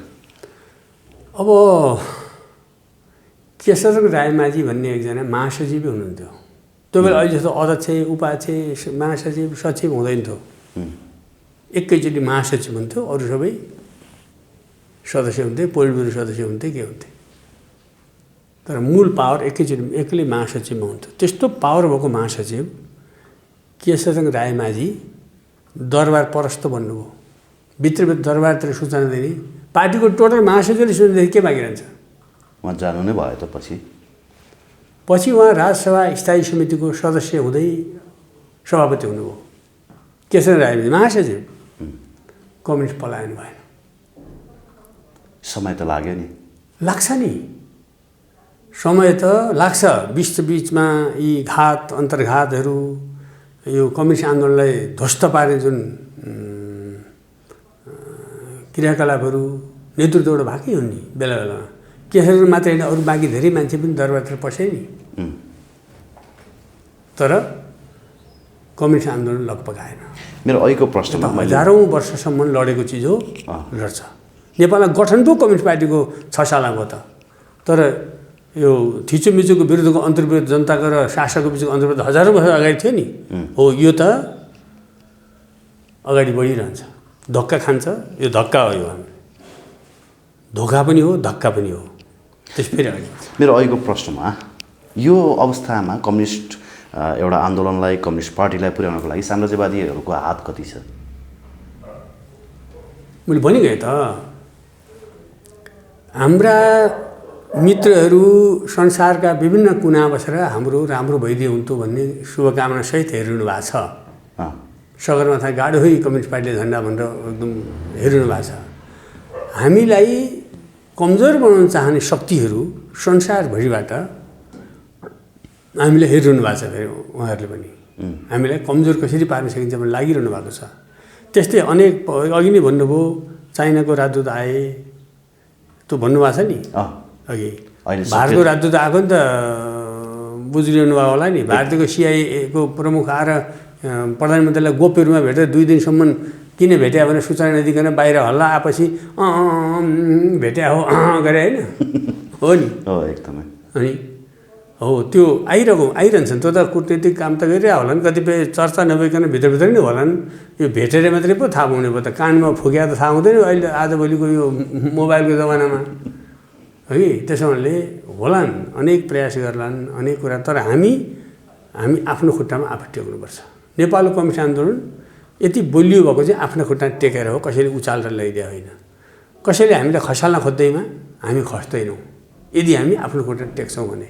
अब केशरजंग रायमाझी भन्ने एकजना महासचिव हुनुहुन्थ्यो त्यो बेला। अहिले जस्तो अध्यक्ष उपाध्यक्ष महासचिव सचिव हुँदैन थियो, एकैचोटि महासचिव हुन्थ्यो, अरू सबै सदस्य हुन्थे, पोलिट ब्युरो सदस्य हुन्थे, के हुन्थे। तर मूल पावर एकैचोटि एक्लै महासचिवमा हुन्थ्यो। त्यस्तो पावर भएको महासचिव केशरजंग रायमाझी दरबार परस्त बन्नुभयो। भित्रभित्र दरबारतिर सूचना दिने पार्टीको टोटल महासचिवले सूचना के बाँकी रहन्छ, उहाँ जानु नै भयो त। पछि उहाँ राजसभा स्थायी समितिको सदस्य हुँदै सभापति हुनुभयो। केशरजंग रायमाझी महासचिव। कम्युनिस्ट पलायन भएन। समय त लाग्यो नि, लाग्छ नि, समय त लाग्छ। बिचमा यी घात अन्तर्घातहरू, यो कम्युनिस्ट आन्दोलनलाई ध्वस्त पार्ने जुन क्रियाकलापहरू नेतृत्वबाट भएकै हुन् नि बेला बेलामा। केशरजंग मात्रै होइन, अरू बाँकी धेरै मान्छे पनि दरबारतिर पसे नि। तर कम्युनिस्ट आन्दोलन लगभग आएन। मेरो अहिलेको प्रश्नमा हजारौँ वर्षसम्म लडेको चिज हो, लड्छ। नेपालमा गठन पो कम्युनिस्ट पार्टीको 6 सालमा भयो त। तर यो थिचोमिचोको विरुद्धको अन्तर्विरोध, जनताको र शासकको बिचको अन्तर्विरोध हजारौँ वर्ष अगाडि थियो नि। हो, यो त अगाडि बढिरहन्छ। धक्का खान्छ, यो धक्का हो, यो धोका पनि हो, धक्का पनि हो। त्यसपछि अगाडि मेरो अहिलेको प्रश्नमा यो अवस्थामा कम्युनिस्ट एउटा आन्दोलनलाई, कम्युनिस्ट पार्टीलाई पुर्याउनको लागि साम्राज्यवादीहरूको हात कति छ? मैले भनिगएँ त, हाम्रा मित्रहरू संसारका विभिन्न कुना बसेर हाम्रो राम्रो भइदियो हुन्थ्यो भन्ने शुभकामना सहित हेरिरहनु भएको छ। सगरमाथा गाडो है कम्युनिस्ट पार्टीले झन्डा भनेर एकदम हेरिरहनु भएको छ। हामीलाई कमजोर बनाउन चाहने शक्तिहरू संसारभरिबाट हामीले हेरिरहनु भएको छ। फेरि उहाँहरूले पनि हामीलाई कमजोर कसरी पार्न सकिन्छ भने लागिरहनु भएको छ। त्यस्तै अनेक अघि नै भन्नुभयो चाइनाको राजदूत आए, त्यो भन्नुभएको छ नि अघि। भारतको राजदूत आएको नि त बुझिरहनु भयो होला नि। भारतको CIA को प्रमुख आएर प्रधानमन्त्रीलाई गोप्य रूपमा भेटेर 2 दिनसम्म किन भेट्या भनेर सूचना नदिकन बाहिर हल्ला आएपछि भेट्या हो गरे होइन, हो नि। एकदमै। अनि हो त्यो आइरहन्छन्। त्यो त कुटनीतिक काम त गरिरह होला नि, कतिपय चर्चा नभइकन भित्रभित्र नै होला नि। यो भेटेर मात्रै पो थाहा पाउने भयो त, कानमा फुक्या त थाहा हुँदैन अहिले आजभोलिको यो मोबाइलको जमानामा, है। त्यसो हुनाले होलान्, अनेक प्रयास गर्लान्, अनेक कुरा। तर हामी आफ्नो खुट्टामा आफै टेक्नुपर्छ। नेपालको कम्युनिस्ट आन्दोलन यति बलियो भएको चाहिँ आफ्नो खुट्टा टेकेर हो, कसैले उचालेर ल्याइदिया होइन। कसैले हामीलाई खसाल्न खोज्दैमा हामी खस्दैनौँ, यदि हामी आफ्नो खुट्टा टेक्छौँ भने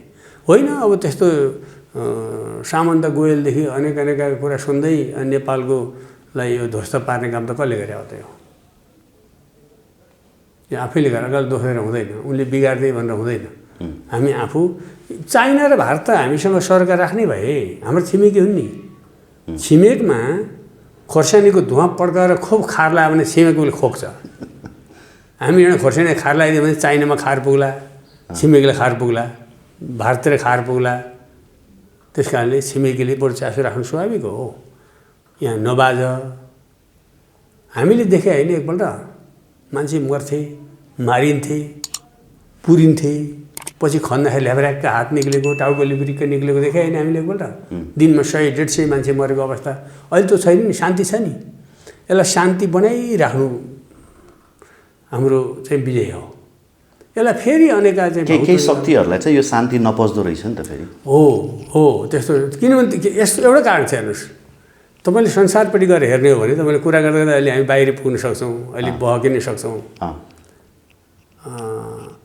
होइन। अब त्यस्तो सामन्त गोयलदेखि अनेक कुरा सुन्दै नेपालकोलाई यो ध्वस्त पार्ने काम त कसले गरे हो त? यो आफैले गरेर दोहोरेर हुँदैन, उनले बिगार्दै भनेर हुँदैन। हामी आफू, चाइना र भारत त हामीसँग सरकार राख्ने भए हाम्रो छिमेकी हुन् नि। छिमेकमा खोर्सानीको धुवा पड्काएर खुब खार लाग्यो भने छिमेकीले खोक्छ। हामी एउटा खोर्सानी खार लगाइदियो भने चाइनामा खार पुग्ला, छिमेकीलाई खार पुग्ला, भारततिर खार पुग्ला। त्यस कारणले छिमेकीले बरु चासो राख्नु स्वाभाविक हो। यहाँ नबाज हामीले देखे होइन, एकपल्ट मान्छे मर्थे, मारिन्थे, पुरिन्थे, पछि खन्दाखेरि ल्याब्राक्क हात निक्लेको, टाउको लिब्रिक्क निक्लेको देखे होइन हामीले एकपल्ट। दिनमा 100-150 मान्छे मरेको अवस्था। अहिले त छैन नि, शान्ति छ नि। यसलाई शान्ति बनाइराख्नु हाम्रो चाहिँ विजय हो। यसलाई फेरि अनेका चाहिँ केही शक्तिहरूलाई चाहिँ यो शान्ति नपच्दो रहेछ नि त फेरि। हो त्यस्तो। किनभने यस्तो एउटा कारण छ, हेर्नुहोस्, तपाईँले संसारपट्टि गएर हेर्ने हो भने तपाईँले कुरा गर्दा गर्दा अहिले हामी बाहिर पुग्न सक्छौँ, अहिले बहकिन सक्छौँ।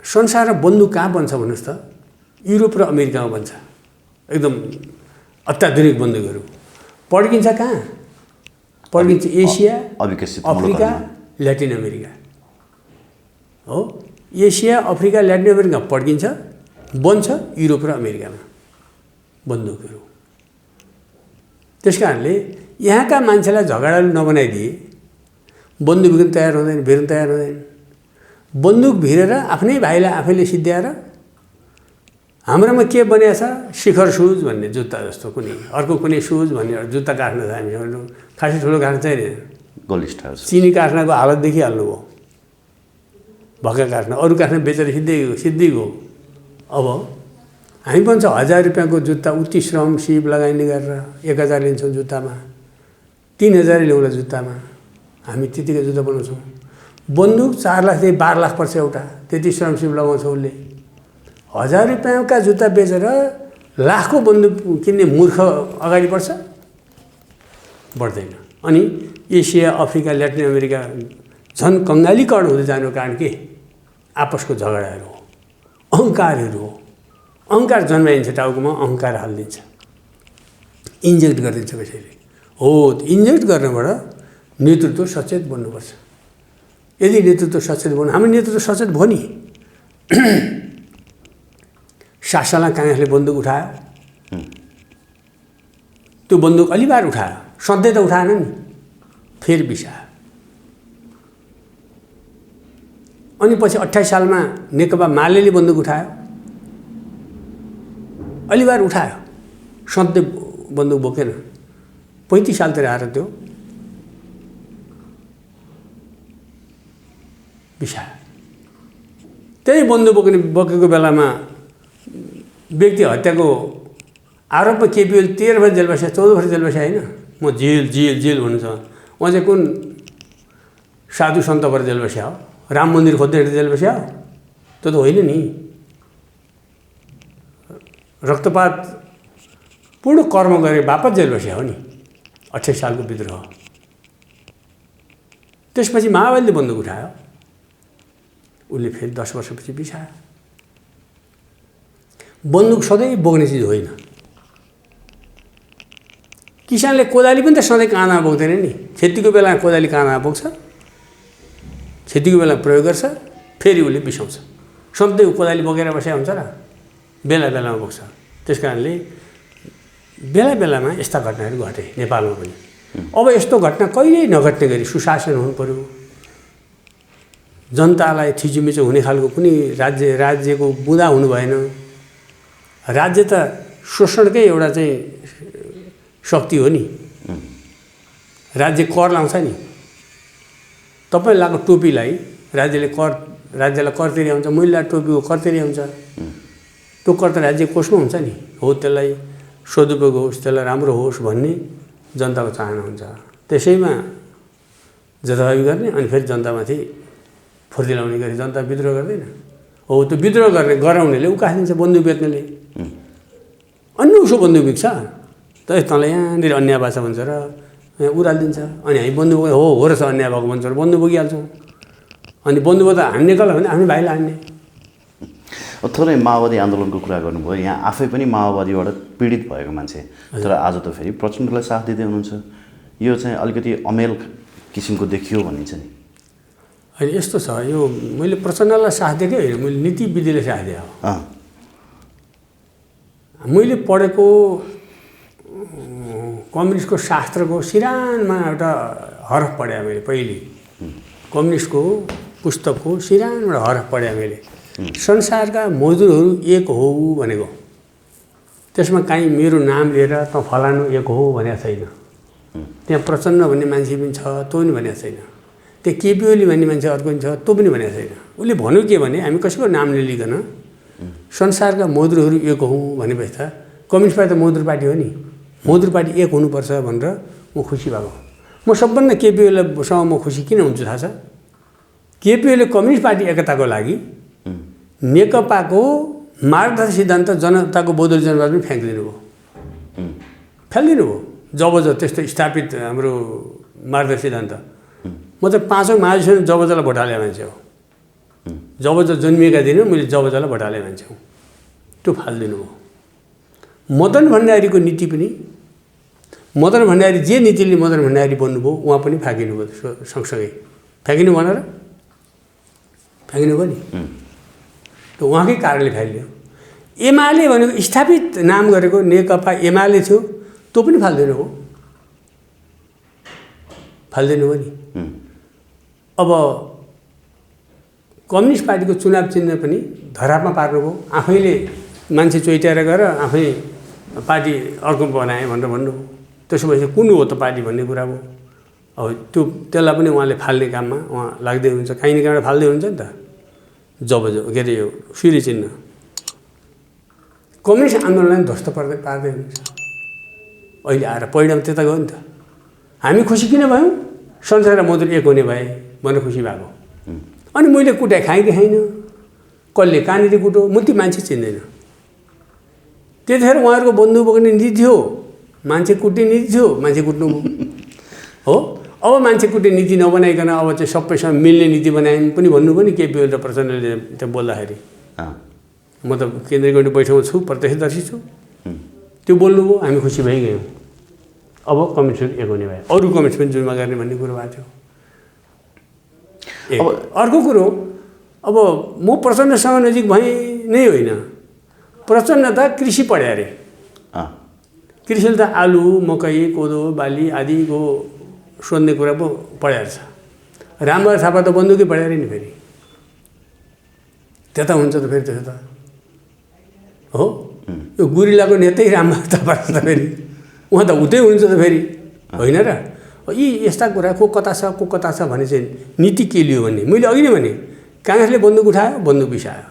संसारमा बन्दुक कहाँ बन्छ भन्नुहोस् त? युरोप र अमेरिकामा बन्छ, एकदम अत्याधुनिक बन्दुकहरू। पड्किन्छ कहाँ? पड्किन्छ एसिया, अफ्रिका, ल्याटिन अमेरिका हो। एसिया, अफ्रिका, ल्याटिन अमेरिका पड्किन्छ, बन्छ युरोप र अमेरिकामा बन्दुकहरू। त्यस कारणले यहाँका मान्छेलाई झगडालु नबनाइदिए बन्दुक भिर्न तयार हुँदैन। बन्दुक भिरेर आफ्नै भाइलाई आफैले सिद्ध्याएर हाम्रोमा के बनिएको छ? शिखर सुज भन्ने जुत्ता जस्तो कुनै अर्को कुनै सुज भन्ने जुत्ता काट्न छ हामीहरू। खासै ठुलो काट्न चाहिँदैन, चिनी काट्नको हालत देखिहाल्नुभयो। भक्का काट्न, अरू काट्न बेचेर सिद्धै गयो। अब हामी भन्छ 1000 रुपियाँको जुत्ता उति श्रम सिप लगाइने गरेर 1000 लिन्छौँ जुत्तामा, 3000 ल्याउँला जुत्तामा। हामी त्यतिकै जुत्ता बनाउँछौँ। बन्दुक 4 लाखदेखि 12 लाख पर्छ एउटा, त्यति श्रम सिप लगाउँछ उसले। 1000 रुपियाँका जुत्ता बेचेर लाखको बन्दुक किन्ने मूर्ख अगाडि बढ्छ? बढ्दैन। अनि एसिया, अफ्रिका, ल्याटिन अमेरिका झन् कङ्गालीकरण हुँदै जानुको कारण के? आपसको झगडाहरू हो, अहङ्कारहरू हो। अहङ्कार जन्माइन्छ टाउकोमा, अहङ्कार हालिदिन्छ, इन्जेक्ट गरिदिन्छ कसैले। हो, इन्जेक्ट गर्नबाट नेतृत्व सचेत बन्नुपर्छ। यदि नेतृत्व सचेत बन्नु, हाम्रो नेतृत्व सचेत भयो नि। शासनलाई काङ्ग्रेसले बन्दुक उठायो, त्यो बन्दुक अलिबार उठायो, सधैँ त उठाएन नि, फेरि बिसायो। अनि पछि 28 सालमा नेकपा मालेले बन्दुक उठायो, अलिबार उठायो, सधैँ बन्दुक बोकेन। 35 सालतिर आएर त्यो बिसायो। त्यही बन्दुक बोकेको बेलामा व्यक्ति हत्याको आरोपमा केपी ओली 13 वर्ष जेल बस्यो, 14 वर्ष जेल बस्यो होइन। म जेल भन्नुहुन्छ, उहाँ चाहिँ कुन साधु सन्त भएर जेल बस्या हो? राम मन्दिर खोज्दै जेल बस्या हो? त्यो त होइन नि। रक्तपात पूर्ण कर्म गरे वापस जेल बस्या हो नि। 28 सालको विद्रोह। त्यसपछि माओवादीले बन्दुक उठायो, उसले फेरि 10 वर्षपछि बिसायो। बन्दुक सधैँ बोक्ने चिज होइन। किसानले कोदाली पनि त सधैँ काँधामा बोक्दैन नि। खेतीको बेला कोदाली काँधामा बोक्छ, खेतीको बेला प्रयोग गर्छ, फेरि उसले बिसाउँछ। सधैँ कोदाली बोकेर बसेको हुन्छ र? बेला बेलामा बोक्छ। त्यस कारणले बेला बेलामा यस्ता घटनाहरू घटे नेपालमा पनि। अब यस्तो घटना कहिल्यै नघट्ने गरी सुशासन हुनु पर्यो। जनतालाई थिचोमिचो हुने खालको कुनै राज्यको बुँदा हुनु भएन। राज्य त शोषणकै एउटा चाहिँ शक्ति हो नि। राज्य कर लाउँछ नि। तपाईँ लगाएको टोपीलाई राज्यलाई कर तिर्याउँछ, मैले लगाएको टोपीको कर तिर्याउँछ। त्यो कर त राज्य कोषमा हुन्छ नि। हो, त्यसलाई सदुपयोग होस्, त्यसलाई राम्रो होस् भन्ने जनताको चाहना हुन्छ। त्यसैमा जथाभावी गर्ने, अनि फेरि जनतामाथि फुर्ती लाउने गरी जनता विद्रोह गर्दैन। हो, त्यो विद्रोह गराउनेले उकासिदिन्छ, बन्दुक बेच्नेले। अन्य उसो बन्दुक बिक्छ त, तँलाई यहाँनिर अन्याय भएको छ भन्छ र उरालिदिन्छ। अनि हामी बन्दुक हो रहेछ अन्याय भएको भन्छ र बन्दुक बोकिहाल्छौँ। अनि बन्दुक त हान्ने कसलाई भने आफ्नै भाइलाई हान्ने। थोरै माओवादी आन्दोलनको कुरा गर्नुभयो। यहाँ आफै पनि माओवादीबाट पीडित भएको मान्छे, तर आज त फेरि प्रचण्डलाई साथ दिँदै हुनुहुन्छ। यो चाहिँ अलिकति अमेल किसिमको देखियो भनिन्छ नि। होइन, यस्तो छ, यो मैले प्रचण्डलाई साथ दिएकै होइन, मैले नीति विधिले साथ दिएँ। मैले पढेको कम्युनिस्टको शास्त्रको सिरानमा एउटा हरफ पढेँ मैले। पहिले कम्युनिस्टको पुस्तकको सिरानबाट हरफ पढेँ मैले। संसारका मजदुरहरू एक हो भनेको, त्यसमा काहीँ मेरो नाम लिएर त फलानु एक हो भनेको छैन। त्यहाँ प्रचण्ड भन्ने मान्छे पनि छ, त्यो पनि भनेको छैन। त्यहाँ केपी ओली भन्ने मान्छे अर्को पनि छ, त्यो पनि भनेको छैन। उसले भन्यो के भने, हामी कसैको नाम नलिकन संसारका मजदुरहरू एक हौँ भनेपछि त कम्युनिस्ट पार्टी त मजदुर पार्टी हो नि। मजदुर पार्टी एक हुनुपर्छ भनेर म खुसी भएको। म सबभन्दा केपी ओलीसँग म खुसी किन हुन्छु थाहा छ? केपी ओलीले कम्युनिस्ट पार्टी एकताको लागि नेकपाको मार्गदर्शक सिद्धान्त जनताको बौद्धिक जनवाद पनि फ्याँकिदिनु भयो, फ्यालिदिनु भयो। जब त्यस्तो स्थापित हाम्रो मार्गदर्शक सिद्धान्त, म त 5औं महाधिवेशन जबजलाई भोट हाले मान्छे हो। जब जन्मिएका दिन मैले जबजलाई भोट हाले मान्छे हो, त्यो फालिदिनु भयो। मदन भण्डारीको नीति पनि, मदन भण्डारी जे नीतिले मदन भण्डारी बन्नुभयो उहाँ पनि फ्याँकिनु भयो सँगसँगै। फ्याँकिनु भन र, फ्याँकिनु भयो नि, त उहाँकै कारणले फ्यालियो। एमाले भनेको स्थापित नाम गरेको नेकपा एमाले थियो, त्यो पनि फालिदिनु हो, फालिदिनु हो नि। अब कम्युनिस्ट पार्टीको चुनाव चिन्ह पनि धरापमा पार्नुभयो, आफैले मान्छे चोइट्याएर गएर आफै पार्टी अर्को बनाएँ भनेर भन्नुभयो। त्यसो भएपछि कुन हो त पार्टी भन्ने कुरा भयो। अब त्यसलाई पनि उहाँले फाल्ने काममा उहाँ लाग्दै हुन्छ, काहीँ न कहीँबाट फाल्दै हुन्छ नि त। जब के अरे यो सूर्य चिन्ह कम्युनिस्ट आन्दोलनलाई ध्वस्त पार्दै हुन्छ। अहिले आएर परिणाम त्यता गयो नि त। हामी खुसी किन भयौँ? संसार र मधुर एक हुने भए भनेर खुसी भएको। अनि मैले कुटाइ खाएँ कि खाइनँ, कसले कहाँनिर कुटो, म ती मान्छे चिन्दैन। त्यतिखेर उहाँहरूको बन्दुक बोक्ने नीति थियो, मान्छे कुट्ने नीति थियो, मान्छे कुट्नु हो। अब मान्छे कुट्ने नीति नबनाइकन अब चाहिँ सबैसँग मिल्ने नीति बनायौँ पनि भन्नुभयो नि केपी ओली र प्रचण्डले त्यो बोल्दाखेरि। म त केन्द्रीय कमिटी बैठकमा छु, प्रत्यक्षदर्शी छु, त्यो बोल्नुभयो, हामी खुसी भइगयौँ। अब कम्युनिस्ट एक हुने भयो, अरू कम्युनिस्ट पनि जुनमा गर्ने भन्ने कुरो भएको थियो। अर्को कुरो, अब म प्रचण्डसँग नजिक भएँ नै होइन, प्रचण्ड त कृषि पढ्यो अरे। कृषिले त आलु मकै कोदो बाली आदिको सोध्ने कुरा पो पढाएको छ। रामबहादुर थापा त बन्दुकै पढाएर नि फेरि त्यता हुन्छ त फेरि त्यसो त हो। यो गुरिल्लाको नेतै रामबहादुर थापा त फेरि उहाँ त उतै हुन्छ त फेरि होइन र। यी यस्ता कुरा को कता छ भने चाहिँ नीति के लियो भन्ने मैले अघि नै भने। काङ्ग्रेसले बन्दुक उठायो, बन्दुक बिसायो,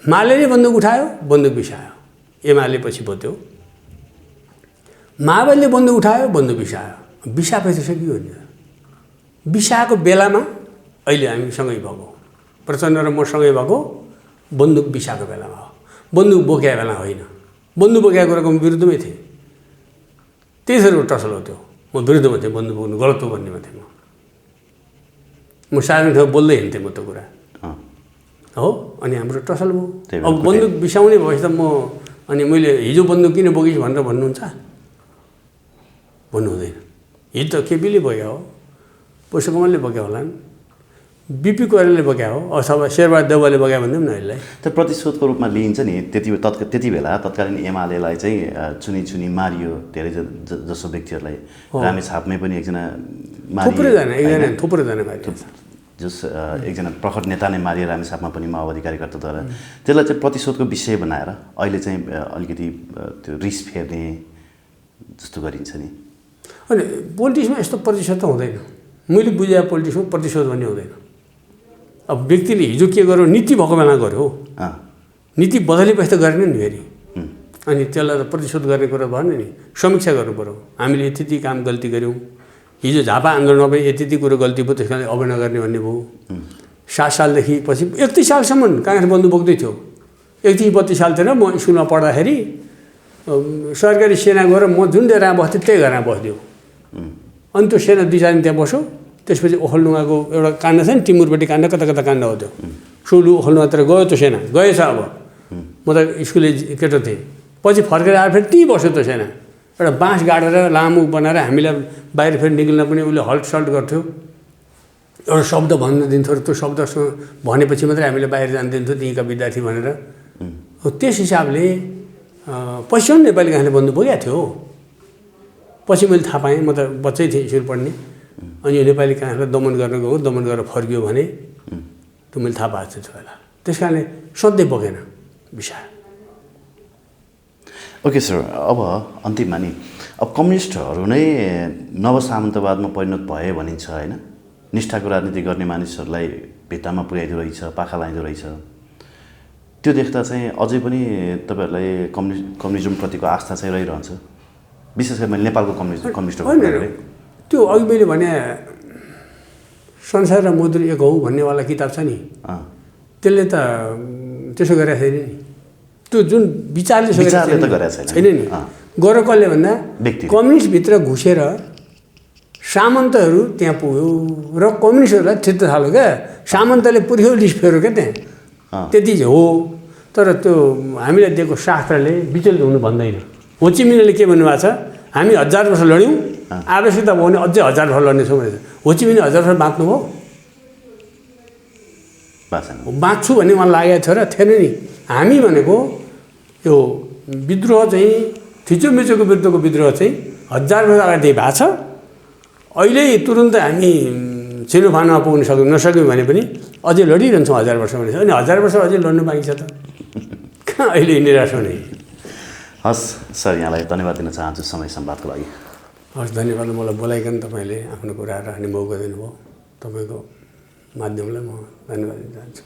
मालेले बन्दुक उठायो, बन्दुक बिसायो, एमाले पछि बोत्यो, माओवादीले बन्दुक उठायो, बन्दुक बिसायो। बिसाएपछि के हो? बिसाएको बेलामा अहिले हामी सँगै भएको, प्रचण्ड र म सँगै भएको, बन्दुक बिसाएको बेलामा हो, बन्दुक बोकेको बेला होइन। बन्दुक बोकेको कुराको म विरुद्धमै थिएँ, त्यसरी टसल हो त्यो। म विरुद्धमा थिएँ, बन्दुक बोक्नु गलत हो भन्नेमा थिएँ। म साधारण ठाउँ बोल्दै हिँड्थेँ म त्यो कुरा हो। अनि हाम्रो टसल भयो। अब बन्दुक बिसाउने भएपछि त म अनि मैले हिजो बन्दुक किन बोकिस् भनेर भन्नुहुन्छ? भन्नु हुँदैन। हिजो त केपीले बोक्यो हो, पुष्पकमलले बोक्यो होला, बिपी कोइरालाले बोक्यो हो, अथवा शेरबहादुर देउवाले बोक्यो भन्दैम न यसलाई। त प्रतिशोधको रूपमा लिइन्छ नि। त्यति बेला तत्कालीन एमालेलाई चाहिँ चुनी मारियो धेरै जसो व्यक्तिहरूलाई। रामेछापमै पनि एकजना मारियो, थुप्रैजना मारियो, जस एकजना प्रखर नेता नै मारियो रामेछापमा पनि माओवादी कार्यकर्ताद्वारा। त्यसलाई चाहिँ प्रतिशोधको विषय बनाएर अहिले चाहिँ अलिकति त्यो रिस फेर्ने जस्तो गरिन्छ नि। अनि पोलिटिक्समा यस्तो प्रतिशोध त हुँदैन। मैले बुझेँ पोलिटिक्समा प्रतिशोध भन्ने हुँदैन। अब व्यक्तिले हिजो के गर्यो, नीति भएको बेला गर्यो, नीति बदलेपछि त गरेन नि फेरि। अनि त्यसलाई त प्रतिशोध गर्ने कुरा भएन नि, समीक्षा गर्नु पऱ्यो। हामीले यति काम गल्ती गऱ्यौँ, हिजो झापा आन्दोलनमा पनि यति कुरो गल्ती भयो, त्यस कारण अब नगर्ने भन्ने भयो। 7 सालदेखि पछि 31 सालसम्म काङ्ग्रेस बन्दुक बोक्दै थियो। 31-32 सालतिर म स्कुलमा पढ्दाखेरि सरकारी सेना गएर म जुन डेरामा बस्थेँ त्यही घरमा बस्थ्यो। अनि त्यो सेना 2-4 दिन त्यहाँ बस्यो। त्यसपछि ओखलडुङ्गाको एउटा काण्ड छ नि, टिमुरपट्टि काण्ड, कता काण्ड हो त्यो, सोलु ओखलडुङ्गातिर गयो त्यो सेना, गएछ। अब म त स्कुले केटो थिएँ, पछि फर्केर आएर फेरि त्यहीँ बस्यो त्यो सेना। एउटा बाँस गाडेर लामो बनाएर हामीलाई बाहिर फेरि निक्लिन पनि उसले हल्ट सल्ट गर्थ्यो। एउटा शब्द भन्न दिन्थ्यो, त्यो शब्दसँग भनेपछि मात्रै हामीले बाहिर जान दिन्थ्यो त्यहीँका विद्यार्थी भनेर। त्यस हिसाबले पछि नेपाली काङ्ग्रेसले बन्दुक बोकेको थियो। पछि मैले थाहा पाएँ, म त बच्चै थिएँ स्कुल पढ्ने। अनि यो नेपाली काङ्ग्रेसलाई दमन गर्न गयो, दमन गरेर फर्कियो भने त्यो मैले थाहा पाएको छु त्यो बेला। त्यस कारणले सधैँ बोकेन, बिसायो। ओके सर, अब अन्तिममा नि अब कम्युनिस्टहरू नै नवसामन्तवादमा परिणत भए भनिन्छ होइन। निष्ठाको राजनीति गर्ने मानिसहरूलाई भित्तामा पुर्याइदियो रहेछ, पाखा लगाइदियो रहेछ। त्यो देख्दा चाहिँ अझै पनि तपाईँहरूलाई कम्युनिजमप्रतिको आस्था चाहिँ रहिरहन्छ, विशेष गरी मैले नेपालको कम्युनिस्टको त्यो अघि मैले भने संसार र मधुर एक हौ भन्नेवाला किताब छ नि त्यसले त त्यसो गरेको छैन नि त्यो जुन विचारले त गरेको छैन नि गरेर कसले भन्दा कम्युनिस्टभित्र घुसेर सामन्तहरू त्यहाँ पुग्यो र कम्युनिस्टहरूलाई थिच्न थाल्यो क्या सामन्तले पुर्ख्यो लिस्ट फेर्यो क्या त्यहाँ त्यति चाहिँ हो तर त्यो हामीलाई दिएको शास्त्रले विचलित हुनु भन्दैन होचिमिनले के भन्नुभएको छ हामी 1000 वर्ष लड्यौँ आवश्यकता भयो भने अझै 1000 वर्ष लड्नेछौँ भनेर होचिमिनले 1000 वर्ष बाँच्नु भयो बाँच्छु भन्ने मलाई लागेको थियो र थिएन नि हामी भनेको यो विद्रोह चाहिँ थिचोमिचोको विरुद्धको विद्रोह चाहिँ 1000 वर्ष अगाडि भएको छ अहिले तुरुन्त हामी सिनोफानोमा पुग्न नसक्यौँ भने पनि अझै लडिरहन्छौँ 1000 वर्ष भने अनि 1000 वर्ष अझै लड्नु बाँकी छ त कहाँ अहिले निराश हुने हस् सर यहाँलाई धन्यवाद दिन चाहन्छु समय संवादको लागि हस् धन्यवाद मलाई बोलाइकन तपाईँले आफ्नो कुरा राख्ने मौका दिनुभयो तपाईँको माध्यमलाई म धन्यवाद दिन चाहन्छु